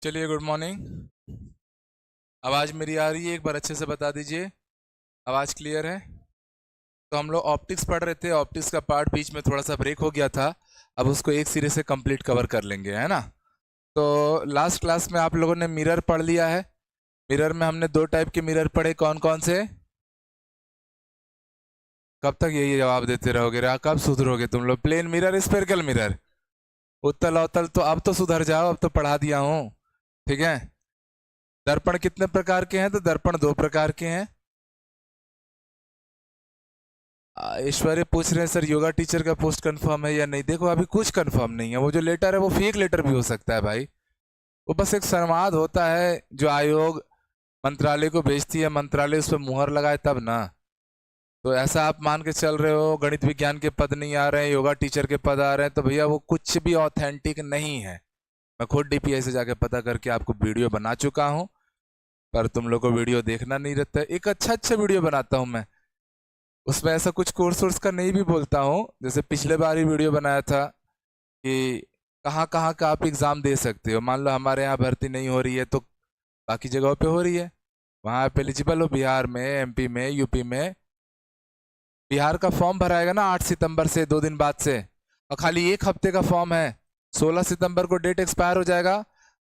चलिए, good morning. आवाज़ मेरी आ रही है? एक बार अच्छे से बता दीजिए। आवाज़ क्लियर है? तो हम लोग ऑप्टिक्स पढ़ रहे थे। ऑप्टिक्स का पार्ट बीच में थोड़ा सा ब्रेक हो गया था। अब उसको एक सिरे से कंप्लीट कवर कर लेंगे, है ना। तो लास्ट क्लास में आप लोगों ने मिरर पढ़ लिया है। मिरर में हमने दो टाइप के मिरर पढ़े, कौन कौन से? कब तक यही जवाब देते रहोगे? कब सुधरोगे तुम लोग? प्लेन मिरर, स्फेरिकल मिरर, उत्तल अवतल, तो अब तो सुधर जाओ, अब तो पढ़ा दिया हूँ। ठीक है। दर्पण कितने प्रकार के हैं? तो दर्पण दो प्रकार के हैं। ऐश्वर्य पूछ रहे हैं सर योगा टीचर का पोस्ट कंफर्म है या नहीं। देखो अभी कुछ कंफर्म नहीं है। वो जो लेटर है वो फेक लेटर भी हो सकता है भाई। वो बस एक संवाद होता है जो आयोग मंत्रालय को भेजती है, मंत्रालय उस पर मुहर लगाए तब ना। तो ऐसा आप मान के चल रहे हो गणित विज्ञान के पद नहीं आ रहे हैं, योगा टीचर के पद आ रहे हैं, तो भैया वो कुछ भी ऑथेंटिक नहीं है। मैं खुद डीपीआई से जाके पता करके आपको वीडियो बना चुका हूँ, पर तुम लोग को वीडियो देखना नहीं रहता है। एक अच्छा अच्छा वीडियो बनाता हूँ मैं, उसमें ऐसा कुछ कोर्स वोर्स का नहीं भी बोलता हूँ। जैसे पिछले बार ही वीडियो बनाया था कि कहाँ कहाँ का आप एग्ज़ाम दे सकते हो। मान लो हमारे यहाँ भर्ती नहीं हो रही है तो बाकी जगहों पे हो रही है, वहाँ आप एलिजिबल हो। बिहार में, एमपी में, यूपी में। बिहार का फॉर्म भराएगा ना 8 सितंबर से, 2 दिन बाद से, और खाली एक हफ्ते का फॉर्म है। 16 सितंबर को डेट एक्सपायर हो जाएगा।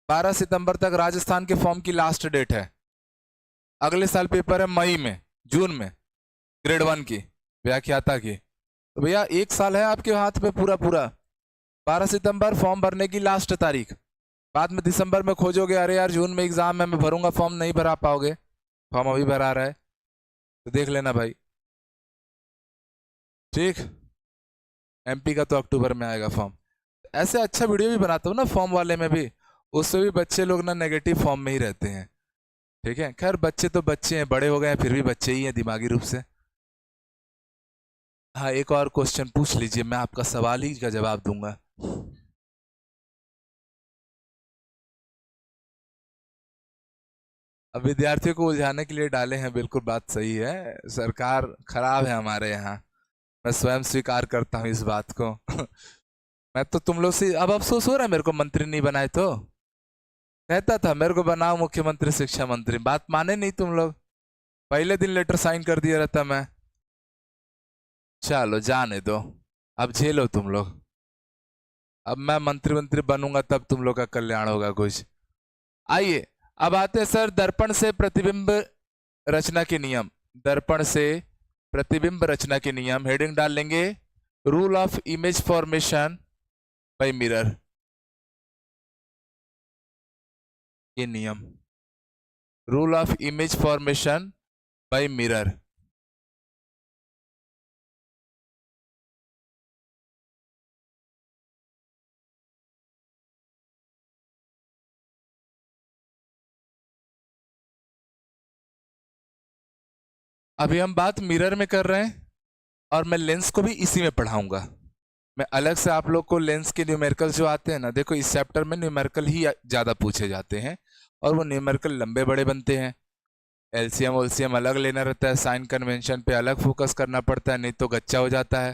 12 सितंबर तक राजस्थान के फॉर्म की लास्ट डेट है। अगले साल पेपर है मई में, जून में, ग्रेड 1 की, व्याख्याता की। तो भैया 1 साल है आपके हाथ में पूरा पूरा। 12 सितंबर फॉर्म भरने की लास्ट तारीख। बाद में दिसंबर में खोजोगे, अरे यार जून में एग्जाम है, मैं भरूंगा फॉर्म, नहीं भरा पाओगे। फॉर्म अभी भरा रहा है, तो देख लेना भाई। ठीक। एमपी का तो अक्टूबर में आएगा फॉर्म। ऐसे अच्छा वीडियो भी बनाता हूँ ना फॉर्म वाले में भी, उससे भी बच्चे लोग ना नेगेटिव फॉर्म में ही रहते हैं। ठीक है, खैर बच्चे तो बच्चे हैं, बड़े हो गए हैं फिर भी बच्चे ही हैं दिमागी रूप से। हाँ, एक और क्वेश्चन पूछ लीजिए, मैं आपका सवाल ही का जवाब दूंगा। अब विद्यार्थियों को उलझाने के लिए डाले हैं, बिल्कुल बात सही है। सरकार खराब है हमारे यहाँ, मैं स्वयं स्वीकार करता हूँ इस बात को। मैं तो तुम लोग से अब अफसोस हो रहा है मेरे को मंत्री नहीं बनाए तो। कहता था मेरे को बनाओ मुख्यमंत्री, शिक्षा मंत्री, बात माने नहीं तुम लोग। पहले दिन लेटर साइन कर दिया रहता मैं। चलो जाने दो, अब झेलो तुम लोग। अब मैं मंत्री मंत्री बनूंगा तब तुम लोग का कल्याण होगा कुछ। आइए, अब आते हैं सर दर्पण से प्रतिबिंब रचना के नियम। दर्पण से प्रतिबिंब रचना के नियम, हेडिंग डाल लेंगे rule of image formation bye mirror. ये नियम, rule of image formation bye mirror. अभी हम बात मिरर में कर रहे हैं, और मैं लेंस को भी इसी में पढ़ाऊंगा। मैं अलग से आप लोग को लेंस के न्यूमेरिकल जो आते हैं ना, देखो इस चैप्टर में न्यूमेरिकल ही ज़्यादा पूछे जाते हैं, और वो न्यूमेरिकल लंबे बड़े बनते हैं। एलसीएम ओलसीएम अलग लेना रहता है, साइन कन्वेंशन पे अलग फोकस करना पड़ता है, नहीं तो गच्चा हो जाता है।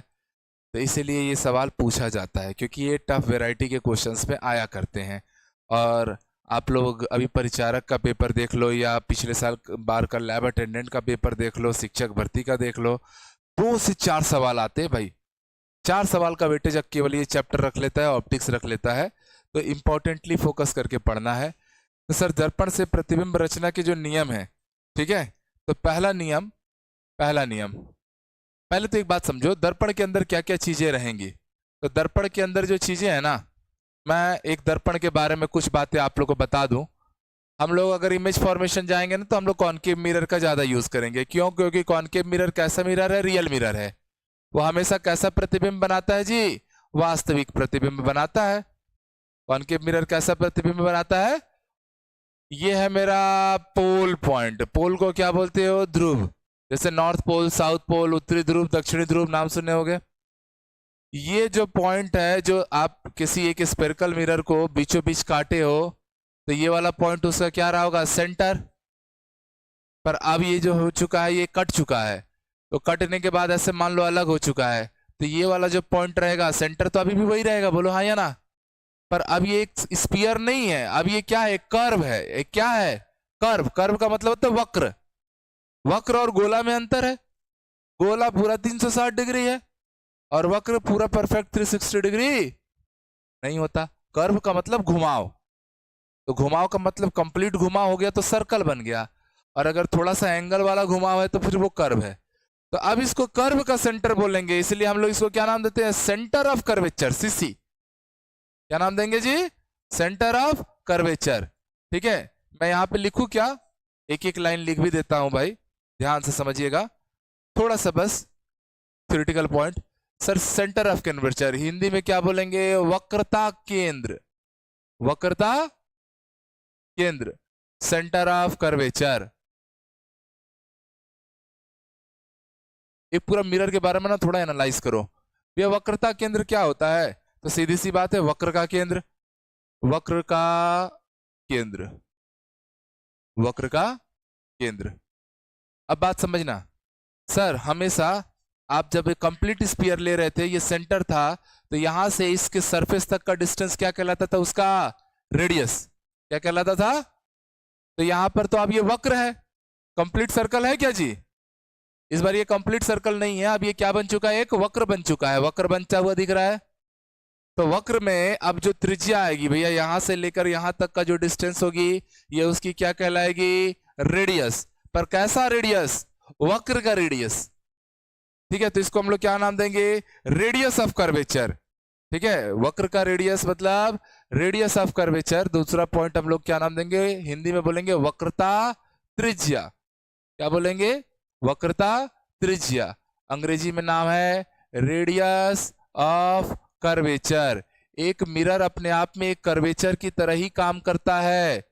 तो इसीलिए ये सवाल पूछा जाता है, क्योंकि ये टफ वैरायटी के क्वेश्चंस में आया करते हैं। और आप लोग अभी परिचारक का पेपर देख लो, या पिछले साल बार का लैब अटेंडेंट का पेपर देख लो, शिक्षक भर्ती का देख लो, 2 से 4 सवाल आते हैं भाई। 4 सवाल का वेटेज केवल ये चैप्टर रख लेता है, ऑप्टिक्स रख लेता है। तो इंपॉर्टेंटली फोकस करके पढ़ना है। तो सर दर्पण से प्रतिबिंब रचना के जो नियम है, ठीक है। तो पहला नियम, पहले तो एक बात समझो, दर्पण के अंदर क्या क्या चीजें रहेंगी। तो दर्पण के अंदर जो चीजें हैं ना, मैं एक दर्पण के बारे में कुछ बातें आप लोग को बता दूं। हम लोग अगर इमेज फॉर्मेशन जाएंगे ना, तो हम लोग कॉनकेव मिरर का ज्यादा यूज करेंगे। क्यों? क्योंकि कॉनकेव मिरर कैसा मिरर है? रियल मिरर है। वो हमेशा कैसा प्रतिबिंब बनाता है जी? वास्तविक प्रतिबिंब बनाता है। कॉनकेव मिरर कैसा प्रतिबिंब बनाता है? ये है मेरा पोल पॉइंट। पोल को क्या बोलते हो? ध्रुव। जैसे नॉर्थ पोल, साउथ पोल, उत्तरी ध्रुव, दक्षिणी ध्रुव, नाम सुने होंगे। ये जो पॉइंट है, जो आप किसी एक स्पेरिकल मिरर को बीचों बीच काटे हो, तो ये वाला पॉइंट उसका क्या रहा होगा? सेंटर। पर अब ये जो हो चुका है, ये कट चुका है। तो कटने के बाद ऐसे मान लो अलग हो चुका है, तो ये वाला जो पॉइंट रहेगा सेंटर, तो अभी भी वही रहेगा, बोलो हाँ या ना। पर अब ये एक स्पीयर नहीं है, अब ये क्या है, कर्व है। एक क्या है, कर्व। कर्व का मतलब होता है वक्र। वक्र और गोला में अंतर है। गोला पूरा 360 डिग्री है और वक्र पूरा परफेक्ट 360 डिग्री नहीं होता। कर्व का मतलब घुमाव, तो घुमाव का मतलब कंप्लीट घुमाव हो गया तो सर्कल बन गया, और अगर थोड़ा सा एंगल वाला घुमाव है तो फिर वो कर्व है। तो अब इसको कर्व का सेंटर बोलेंगे, इसलिए हम लोग इसको क्या नाम देते हैं, सेंटर ऑफ कर्वेचर, सीसी। क्या नाम देंगे जी, सेंटर ऑफ कर्वेचर। ठीक है, मैं यहां पे लिखूं क्या, एक एक लाइन लिख भी देता हूं भाई, ध्यान से समझिएगा थोड़ा सा बस theoretical point. Sir centre of curvature Hindi में क्या बोलेंगे, वक्रता केंद्र। वक्रता केंद्र, सेंटर ऑफ कर्वेचर। एक पूरा मिरर के बारे में ना थोड़ा एनालाइज करो, ये वक्रता केंद्र क्या होता है। तो सीधी सी बात है, वक्र का केंद्र, वक्र का केंद्र, वक्र का केंद्र। अब बात समझना, सर हमेशा आप जब एक कंप्लीट स्फीयर ले रहे थे, ये सेंटर था, तो यहां से इसके सरफेस तक का डिस्टेंस क्या कहलाता था, उसका रेडियस क्या कहलाता था। तो यहां पर तो अब ये वक्र है, कंप्लीट सर्कल है क्या जी। इस बार ये कंप्लीट सर्कल नहीं है, अब ये क्या बन चुका है, एक वक्र बन चुका है। वक्र बनता हुआ दिख रहा है, तो वक्र में अब जो त्रिज्या आएगी भैया, यहां से लेकर यहां तक का जो डिस्टेंस होगी, ये उसकी क्या कहलाएगी, रेडियस। पर कैसा रेडियस, वक्र का रेडियस। ठीक है, तो इसको हम लोग क्या नाम देंगे, रेडियस ऑफ कर्वेचर। ठीक है, वक्र का रेडियस मतलब रेडियस ऑफ कर्वेचर। दूसरा पॉइंट हम लोग क्या नाम देंगे, हिंदी में बोलेंगे वक्रता त्रिज्या। क्या बोलेंगे, वक्रता त्रिज्या। अंग्रेजी में नाम है रेडियस ऑफ कर्वेचर। एक मिरर अपने आप में एक कर्वेचर की तरह ही काम करता है,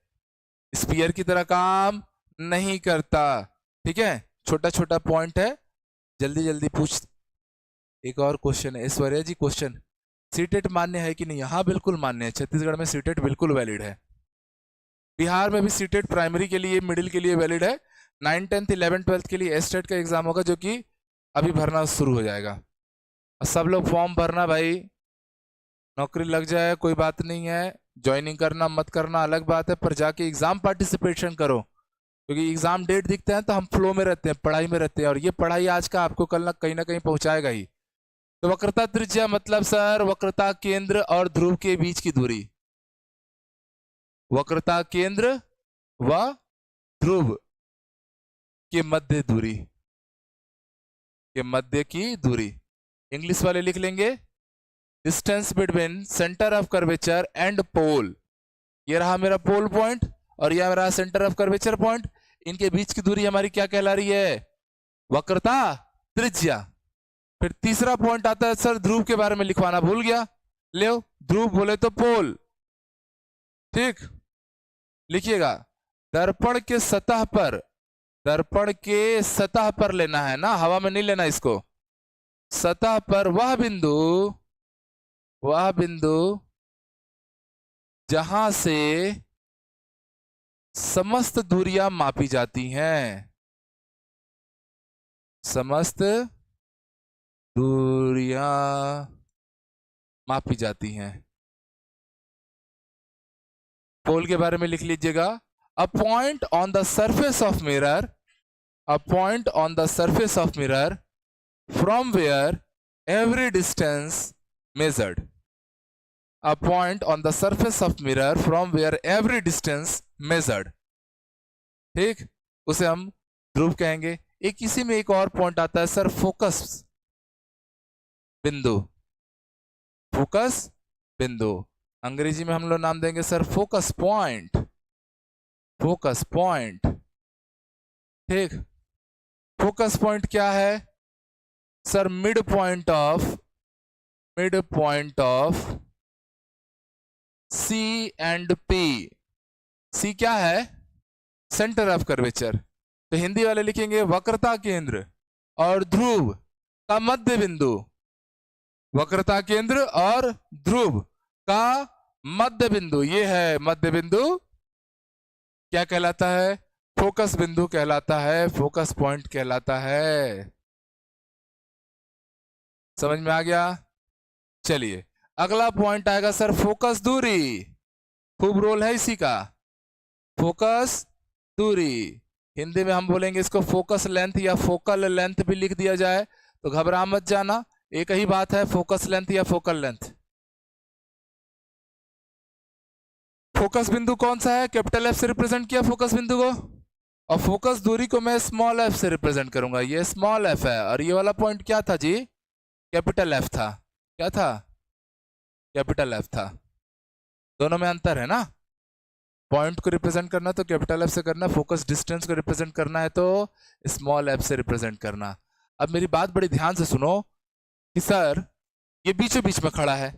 स्फीयर की तरह काम नहीं करता। ठीक है, छोटा छोटा पॉइंट है, जल्दी जल्दी पूछ। एक और क्वेश्चन है ऐश्वर्या जी, क्वेश्चन सीटेट मान्य है कि नहीं। हाँ बिल्कुल मान्य है, छत्तीसगढ़ में सीटेट बिल्कुल वैलिड है। बिहार में भी सीटेट प्राइमरी के लिए, मिडिल के लिए वैलिड है। 9, 10, 11, 12 के लिए एस्टेट का एग्जाम होगा, जो कि अभी भरना शुरू हो जाएगा। और सब लोग फॉर्म भरना भाई, नौकरी लग जाए कोई बात नहीं है, ज्वाइनिंग करना मत करना अलग बात है, पर जाके एग्जाम पार्टिसिपेशन करो, क्योंकि एग्जाम डेट दिखते हैं तो हम फ्लो में रहते हैं, पढ़ाई में रहते हैं, और ये पढ़ाई आज का आपको कल ना कहीं पहुंचाएगा ही। तो वक्रता त्रिज्या मतलब सर वक्रता केंद्र और ध्रुव के बीच की दूरी। वक्रता केंद्र व ध्रुव के मध्य दूरी, के मध्य की दूरी। इंग्लिश वाले लिख लेंगे distance between centre of curvature and pole. ये रहा मेरा पोल पॉइंट और यह रहा सेंटर ऑफ कर्वेचर पॉइंट। इनके बीच की दूरी हमारी क्या कहला रही है, वक्रता त्रिज्या। फिर तीसरा पॉइंट आता है, सर ध्रुव के बारे में लिखवाना भूल गया, ले ध्रुव बोले तो पोल। ठीक, लिखिएगा दर्पण के सतह पर, दर्पण के सतह पर लेना है ना, हवा में नहीं लेना इसको। सतह पर वह बिंदु जहां से समस्त दूरियां मापी जाती हैं, समस्त दूरियां मापी जाती हैं। पोल के बारे में लिख लीजिएगा, a point on the surface of mirror, a point on the surface of mirror from where every distance measured, a point on the surface of mirror from where every distance measured। ठीक, उसे हम ध्रुव कहेंगे। एक इसी में एक और point आता है सर, फोकस बिंदु, फोकस बिंदु अंग्रेजी में हम लोग नाम देंगे sir focus point, focus point. ठीक, फोकस पॉइंट क्या है sir, mid point of C and P. C क्या है, सेंटर ऑफ कर्वेचर। तो हिंदी वाले लिखेंगे वक्रता केंद्र और ध्रुव का मध्य बिंदु, वक्रता केंद्र और ध्रुव का मध्य बिंदु, ये है मध्य बिंदु, क्या कहलाता है, फोकस बिंदु कहलाता है, फोकस पॉइंट कहलाता है। समझ में आ गया। चलिए अगला पॉइंट आएगा सर फोकस दूरी, खूब रोल है इसी का, फोकस दूरी। हिंदी में हम बोलेंगे इसको फोकस लेंथ या फोकल लेंथ भी लिख दिया जाए, तो घबरा मत जाना, एक ही बात है, फोकस लेंथ या फोकल लेंथ। फोकस बिंदु कौन सा है, कैपिटल एफ से रिप्रेजेंट किया फोकस बिंदु को, और फोकस दूरी को मैं स्मॉल एफ से रिप्रेजेंट करूंगा, ये स्मॉल एफ है, और ये वाला पॉइंट क्या था जी, कैपिटल एफ था, क्या था, कैपिटल एफ था। दोनों में अंतर है ना, पॉइंट को रिप्रेजेंट करना तो कैपिटल एफ से करना, फोकस डिस्टेंस को रिप्रेजेंट करना है तो स्मॉल एफ से रिप्रेजेंट करना। अब मेरी बात बड़ी ध्यान से सुनो कि सर ये बीचों बीच में खड़ा है,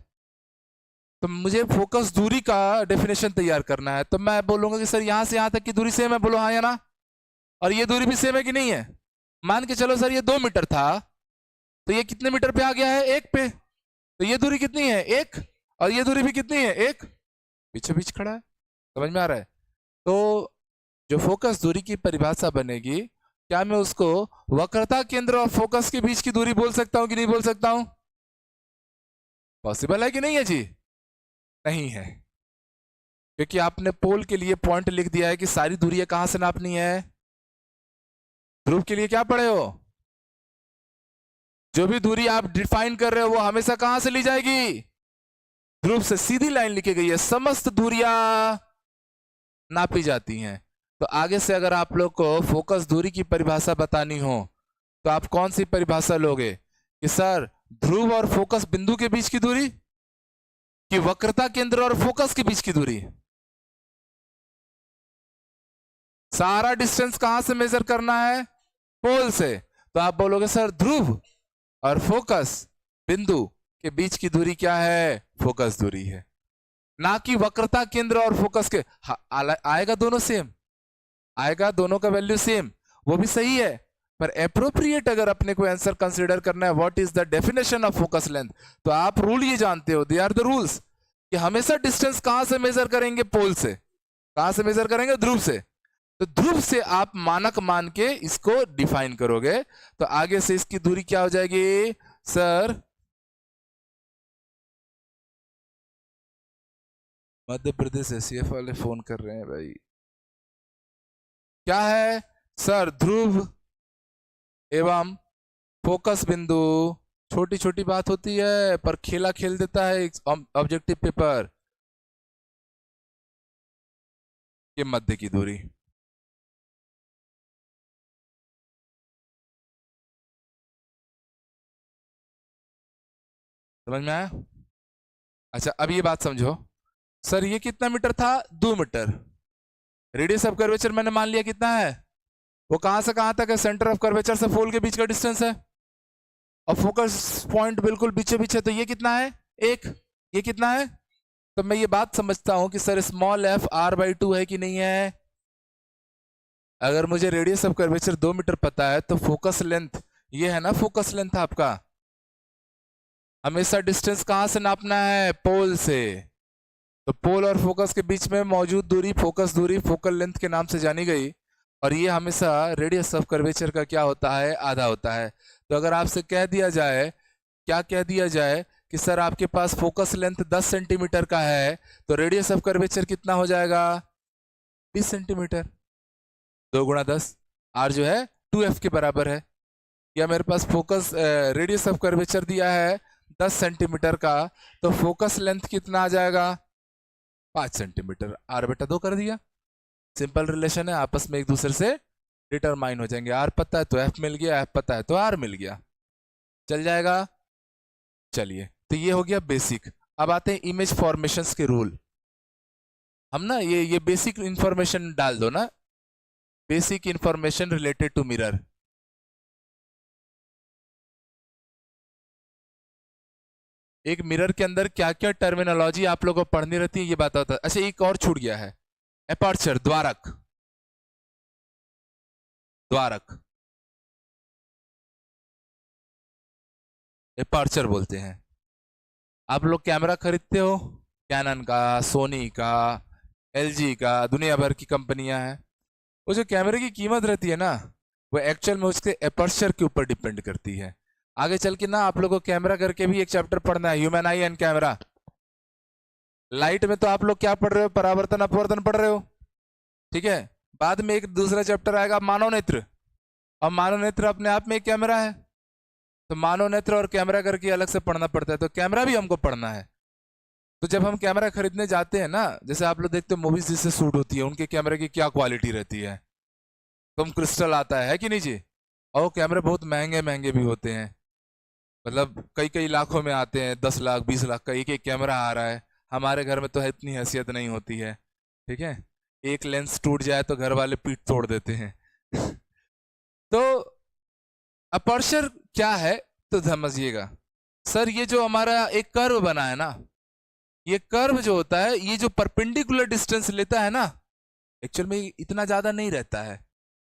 तो मुझे फोकस दूरी का डेफिनेशन तैयार करना है, तो मैं बोलूंगा कि सर यहां से यहां तक की दूरी सेम है, बोलो हाँ या ना, और ये दूरी भी सेम है कि नहीं है। मान के चलो सर ये 2 मीटर था, तो ये कितने मीटर पे आ गया है, 1 पे, तो ये दूरी कितनी है, 1, और ये दूरी भी कितनी है, 1, बीचों बीच खड़ा है। समझ में आ रहा है। तो जो फोकस दूरी की परिभाषा बनेगी, क्या मैं उसको वक्रता केंद्र और फोकस के बीच की दूरी बोल सकता हूं कि नहीं बोल सकता हूं, पॉसिबल है कि नहीं है जी, नहीं है, क्योंकि आपने पोल के लिए पॉइंट लिख दिया है कि सारी दूरियां कहां से नापनी है, ध्रुव के लिए क्या पढ़े हो, जो भी दूरी आप डिफाइन कर रहे हो वो हमेशा कहां से ली जाएगी, ध्रुव से सीधी लाइन लिखी गई है, समस्त दूरियां नापी जाती हैं। तो आगे से अगर आप लोग को फोकस दूरी की परिभाषा बतानी हो तो आप कौन सी परिभाषा लोगे, कि सर ध्रुव और फोकस बिंदु के बीच की दूरी, कि वक्रता केंद्र और फोकस के बीच की दूरी, सारा डिस्टेंस कहां से मेजर करना है, पोल से, तो आप बोलोगे सर ध्रुव और फोकस बिंदु के बीच की दूरी क्या है, फोकस दूरी है, ना कि वक्रता केंद्र और फोकस के। आएगा दोनों सेम, आएगा दोनों का वैल्यू सेम, वो भी सही है, पर एप्रोप्रिएट अगर अपने को आंसर कंसीडर करना है what is the definition of focus length, तो आप रूल ये जानते हो, दे आर द रूल्स, कि हमेशा डिस्टेंस कहां से मेजर करेंगे, पोल से, कहां से मेजर करेंगे, ध्रुव से, तो ध्रुव से आप मानक मान के इसको डिफाइन करोगे, तो आगे से इसकी दूरी क्या हो जाएगी सर, मध्य प्रदेश एसीएफ वाले फोन कर रहे हैं भाई, क्या है सर, ध्रुव एवं फोकस बिंदु, छोटी छोटी बात होती है पर खेला खेल देता है ऑब्जेक्टिव पेपर, के मध्य की दूरी, समझ में आया। अच्छा अब ये बात समझो, सर ये कितना मीटर था, 2 मीटर, रेडियस ऑफ कर्वेचर मैंने मान लिया कितना है, वो कहां से कहां तक है, सेंटर ऑफ कर्वेचर से पोल के बीच का डिस्टेंस है, और फोकस पॉइंट बिल्कुल बीचों बीच है, तो ये कितना है, 1, ये कितना है, तो मैं ये बात समझता हूं कि सर स्मॉल एफ r/2 है कि नहीं है। अगर मुझे रेडियस ऑफ कर्वेचर 2 मीटर पता है तो फोकस लेंथ, ये है ना फोकस लेंथ आपका, हमेशा डिस्टेंस कहां से नापना है, पोल से, तो पोल और फोकस के बीच में मौजूद दूरी फोकस दूरी फोकल लेंथ के नाम से जानी गई, और ये हमेशा रेडियस ऑफ कर्वेचर का क्या होता है, आधा होता है। तो अगर आपसे कह दिया जाए, क्या कह दिया जाए कि सर आपके पास फोकस लेंथ 10 सेंटीमीटर का है, तो रेडियस ऑफ कर्वेचर कितना हो जाएगा, 20 सेंटीमीटर, 2 गुणा 10, आर जो है 2f के बराबर है, या मेरे पास फोकस रेडियस ऑफ कर्वेचर दिया है 10 सेंटीमीटर का, तो फोकस लेंथ कितना आ जाएगा, 5 सेंटीमीटर, r/2 कर दिया, सिंपल रिलेशन है, आपस में एक दूसरे से डिटरमाइन हो जाएंगे, r पता है तो f मिल गया, f पता है तो r मिल गया, चल जाएगा। चलिए तो ये हो गया बेसिक। अब आते हैं इमेज फॉर्मेशंस के रूल। हम ना ये बेसिक इंफॉर्मेशन डाल दो ना, basic information related to mirror. एक मिरर के अंदर क्या क्या टर्मिनोलॉजी आप लोगों को पढ़नी रहती है ये बात होता है। अच्छा एक और छूट गया है, एपर्चर, द्वारक, द्वारक एपर्चर बोलते हैं। आप लोग कैमरा खरीदते हो, कैनन का, सोनी का, एलजी का, दुनिया भर की कंपनियां हैं, वो जो कैमरे की कीमत रहती है ना, वो एक्चुअल में उसके एपर्चर के ऊपर डिपेंड करती है। आगे चल के ना आप लोगों को कैमरा करके भी एक चैप्टर पढ़ना है, human I and camera, light में तो आप लोग क्या पढ़ रहे हो, परावर्तन अपवर्तन पढ़ रहे हो, ठीक है। बाद में एक दूसरा चैप्टर आएगा मानव नेत्र, और मानव नेत्र अपने आप में एक कैमरा है, तो मानव नेत्र और कैमरा करके अलग से पढ़ना पड़ता है, तो कैमरा भी हमको पढ़ना है। तो जब हम कैमरा खरीदने जाते हैं ना, जैसे आप लोग देखते हो मूवीज जिससे शूट होती है, उनके कैमरे की क्या क्वालिटी रहती है, तो हम क्रिस्टल आता है कि नहीं जी, और वो कैमरे बहुत महंगे महंगे भी होते हैं, मतलब कई कई लाखों में आते हैं, 10 लाख 20 लाख का एक एक कैमरा आ रहा है। हमारे घर में तो इतनी हैसियत नहीं होती है, ठीक है। एक लेंस टूट जाए तो घर वाले पीठ तोड़ देते हैं। तो अपर्चर क्या है, तो समझिएगा सर, ये जो हमारा एक कर्व बना है ना, ये कर्व जो होता है, ये जो परपेंडिकुलर डिस्टेंस लेता है ना, एक्चुअल में इतना ज्यादा नहीं रहता है।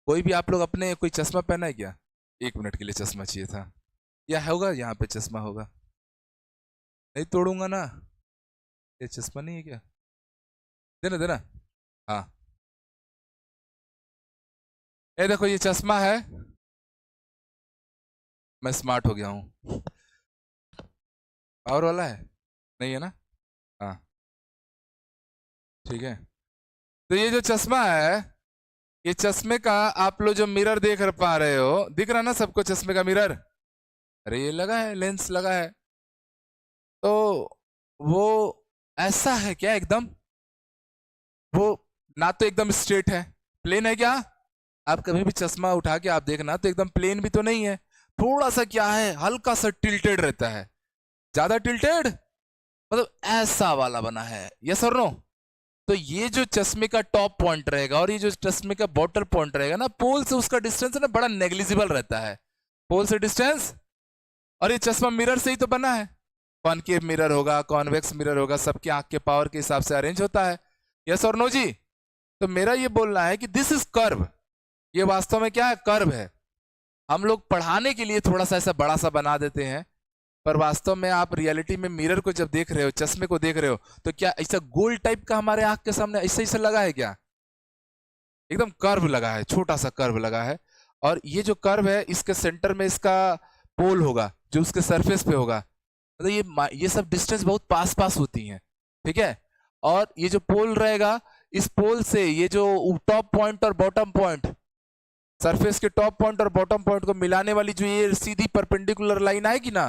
कोई भी आप लोग अपने कोई चश्मा पहना है क्या? 1 मिनट के लिए चश्मा चाहिए था, या होगा यहाँ पे चश्मा होगा, नहीं तोड़ूंगा ना, ये चश्मा नहीं है क्या, देना देना, हाँ ये देखो ये चश्मा है, मैं स्मार्ट हो गया हूँ। पावर वाला है, नहीं है ना, हाँ ठीक है। तो ये जो चश्मा है, ये चश्मे का आप लोग जो मिरर देख पा रहे हो, दिख रहा ना सबको चश्मे का मिरर, अरे ये लगा है, लेंस लगा है, तो वो ऐसा है क्या एकदम, वो ना तो एकदम स्ट्रेट है, प्लेन है क्या? आप कभी भी चश्मा उठा के आप देखना तो एकदम प्लेन भी तो नहीं है, थोड़ा सा क्या है, हल्का सा टिल्टेड रहता है, ज्यादा टिल्टेड, मतलब ऐसा वाला बना है, यस और नो। तो ये जो चश्मे का टॉप पॉइंट रहेगा और ये जो चश्मे का बॉटम पॉइंट रहेगा ना, पोल से उसका डिस्टेंस ना बड़ा नेग्लिजिबल रहता है, पोल से डिस्टेंस। और ये चश्मा मिरर से ही तो बना है, कॉनकेव मिरर होगा, कॉन्वेक्स मिरर होगा, सबके आंख के पावर के हिसाब से अरेंज होता है, यस और नो जी। तो मेरा ये बोलना है कि दिस इज कर्व, ये वास्तव में क्या है, कर्व है। हम लोग पढ़ाने के लिए थोड़ा सा ऐसा बड़ा सा बना देते हैं, पर वास्तव में आप रियलिटी में मिरर को जब देख रहे हो, चश्मे को देख रहे हो, तो क्या ऐसा गोल टाइप का हमारे आंख के सामने ऐसा ऐसा लगा है क्या? एकदम कर्व लगा है, छोटा सा कर्व लगा है, और ये जो कर्व है इसके सेंटर में इसका पोल होगा जो उसके सरफेस पे होगा, मतलब ये सब डिस्टेंस बहुत पास पास होती हैं, ठीक है। और ये जो पोल रहेगा, इस पोल से ये जो टॉप पॉइंट और बॉटम पॉइंट, सरफेस के टॉप पॉइंट और बॉटम पॉइंट को मिलाने वाली जो ये सीधी परपेंडिकुलर लाइन आएगी ना,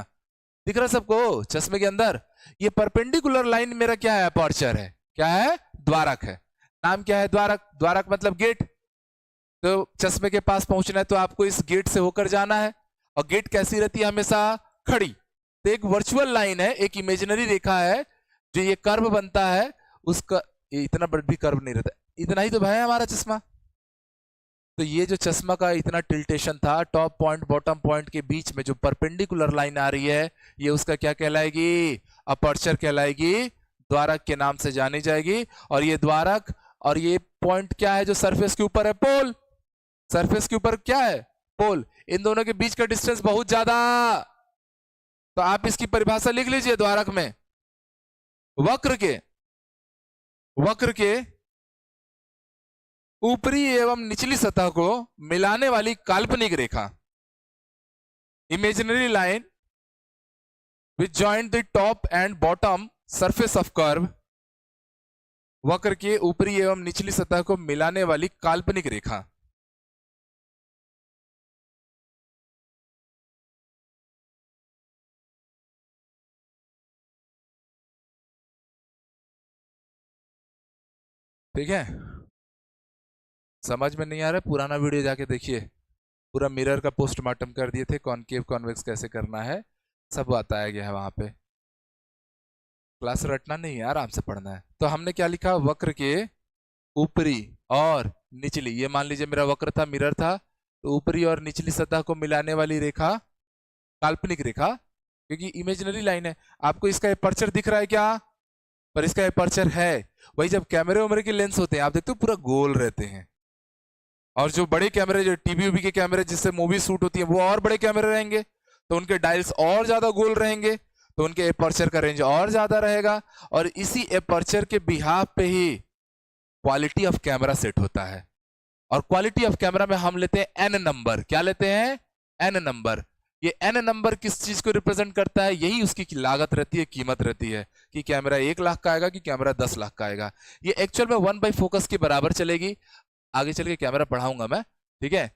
दिख रहा सबको चश्मे के अंदर, ये परपेंडिकुलर लाइन मेरा क्या है, अपर्चर है, क्या है, द्वारक है। नाम क्या है, द्वारक, द्वारक मतलब गेट। तो चश्मे के पास पहुंचना है तो आपको इस गेट से होकर जाना है, और गेट कैसी रहती है, हमेशा खड़ी। तो एक वर्चुअल लाइन है, एक इमेजिनरी रेखा है, जो ये कर्व बनता है, उसका इतना बड़ा भी कर्व नहीं रहता, इतना ही तो है हमारा चश्मा। तो ये जो चश्मा का इतना टिल्टेशन था, टॉप पॉइंट बॉटम पॉइंट के बीच में जो परपेंडिकुलर लाइन आ रही है, ये उसका क्या कहलाएगी, अपर्चर कहलाएगी, द्वारक के नाम से जानी जाएगी। और ये द्वारक और ये पॉइंट क्या है जो सरफेस के ऊपर है, पोल, सरफेस के ऊपर क्या है, पोल, इन दोनों के बीच का डिस्टेंस बहुत ज्यादा। तो आप इसकी परिभाषा लिख लीजिए, द्वारक में वक्र के ऊपरी एवं निचली सतह को मिलाने वाली काल्पनिक रेखा, imaginary line which joint the top and bottom surface of curve, वक्र के ऊपरी एवं निचली सतह को मिलाने वाली काल्पनिक रेखा। ठीक है, समझ में नहीं आ रहा है, पुराना वीडियो जाके देखिए, पूरा मिरर का पोस्टमार्टम कर दिए थे, कॉनकेव कॉन्वेक्स कैसे करना है सब बताया गया है वहां पे। क्लास रटना नहीं है, आराम से पढ़ना है। तो हमने क्या लिखा, वक्र के ऊपरी और निचली, ये मान लीजिए मेरा वक्र था, मिरर था, तो ऊपरी और निचली सतह को मिलाने वाली रेखा काल्पनिक रेखा, क्योंकि इमेजिनरी लाइन है। आपको इसका एपर्चर दिख रहा है क्या, पर इसका एपर्चर है, वही जब कैमरे उमरे के लेंस होते हैं आप देखते हो पूरा गोल रहते हैं, और जो बड़े कैमरे, जो टीवी उवी के कैमरे जिससे मूवी शूट होती है, वो और बड़े कैमरे रहेंगे, तो उनके डायल्स और ज्यादा गोल रहेंगे, तो उनके एपर्चर का रेंज और ज्यादा रहेगा, और इसी एपर्चर के बिहाफ पे ही क्वालिटी ऑफ कैमरा सेट होता है। और क्वालिटी ऑफ कैमरा में हम लेते हैं एन नंबर, क्या लेते हैं, एन नंबर। ये n नंबर किस चीज को रिप्रेजेंट करता है, यही उसकी लागत रहती है, कीमत रहती है कि कैमरा 1 लाख का आएगा कि कैमरा 10 लाख का आएगा। ये एक्चुअल में 1/फोकस के बराबर चलेगी। आगे चल के कैमरा पढ़ाऊंगा मैं, ठीक है।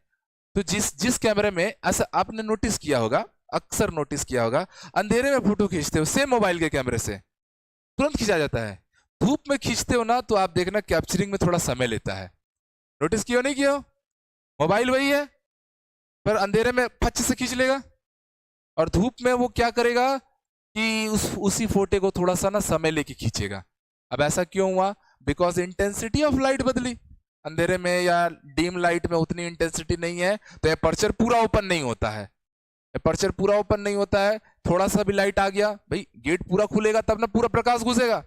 तो जिस जिस कैमरे में, ऐसा आपने नोटिस किया होगा, अक्सर नोटिस किया होगा, अंधेरे में फोटो खींचते हो सेम मोबाइल के कैमरे से तुरंत खींचा जाता है। धूप में खींचते हो ना तो आप देखना कैप्चरिंग में थोड़ा समय लेता है। नोटिस किया नहीं किया? मोबाइल वही है पर अंधेरे में फच से खींच लेगा और धूप में वो क्या करेगा कि उसी फोटो को थोड़ा सा ना समय लेके खींचेगा। अब ऐसा क्यों हुआ? बिकॉज इंटेंसिटी ऑफ लाइट बदली। अंधेरे में या डीम लाइट में उतनी इंटेंसिटी नहीं है तो एपर्चर पूरा ओपन नहीं होता है। एपर्चर पूरा ओपन नहीं होता है, थोड़ा सा भी लाइट आ गया, भाई गेट पूरा खुलेगा तब ना पूरा प्रकाश घुसेगा।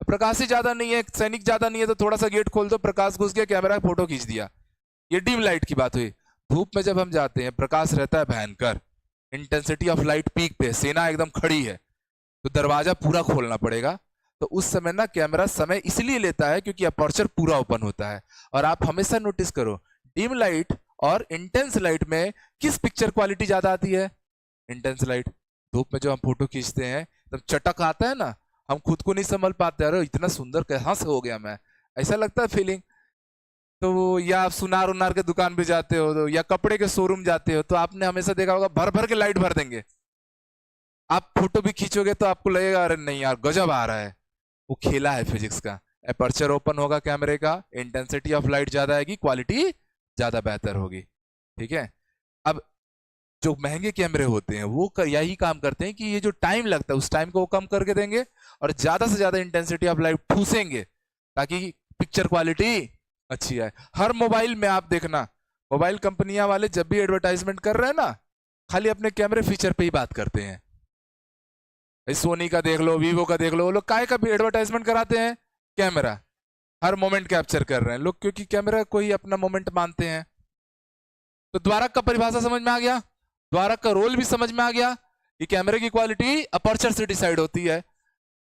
प्रकाश ही ज्यादा नहीं है, सैनिक ज्यादा नहीं है तो थोड़ा सा गेट खोल दो, प्रकाश घुस गया, कैमरा फोटो खींच दिया। ये डीम लाइट की बात हुई। धूप में जब हम जाते हैं प्रकाश रहता है भयंकर, इंटेंसिटी ऑफ लाइट पीक पे, सेना एकदम खड़ी है, तो दरवाजा पूरा खोलना पड़ेगा। तो उस समय ना कैमरा समय इसलिए लेता है क्योंकि अपर्चर पूरा ओपन होता है। और आप हमेशा नोटिस करो डिम लाइट और इंटेंस लाइट में किस पिक्चर क्वालिटी ज्यादा आती है? Intense light. धूप में जो हम फोटो खींचते हैं तब चटक आता है ना, हम खुद को नहीं संभल पाते, अरे इतना सुंदर कहाँ से हो गया मैं, ऐसा लगता है फीलिंग। तो या आप सुनार उनार के दुकान पे जाते हो तो, या कपड़े के शोरूम जाते हो तो आपने हमेशा देखा होगा भर भर के लाइट भर देंगे। आप फोटो भी खींचोगे तो आपको लगेगा अरे नहीं यार गजब आ रहा है। वो खेला है फिजिक्स का। एपर्चर ओपन होगा कैमरे का, इंटेंसिटी ऑफ लाइट ज्यादा आएगी, क्वालिटी ज्यादा बेहतर होगी, ठीक है। अब जो महंगे कैमरे होते हैं वो यही काम करते हैं कि ये जो टाइम लगता है उस टाइम को वो कम करके देंगे और ज्यादा से ज्यादा इंटेंसिटी ऑफ लाइट ठूसेंगे ताकि पिक्चर क्वालिटी अच्छी आए। हर मोबाइल में आप देखना, मोबाइल कंपनियां वाले जब भी एडवर्टाइजमेंट कर रहे हैं ना, खाली अपने कैमरे फीचर पे ही बात करते हैं। सोनी का देख लो, वीवो का देख लो, वो लोग काय का भी एडवर्टाइजमेंट कराते हैं? कैमरा। हर मोमेंट कैप्चर कर रहे हैं लोग क्योंकि कैमरा को ही अपना मोमेंट मानते हैं। तो द्वारक का परिभाषा समझ में आ गया, द्वारक का रोल भी समझ में आ गया कि कैमरे की क्वालिटी अपर्चर से डिसाइड होती है।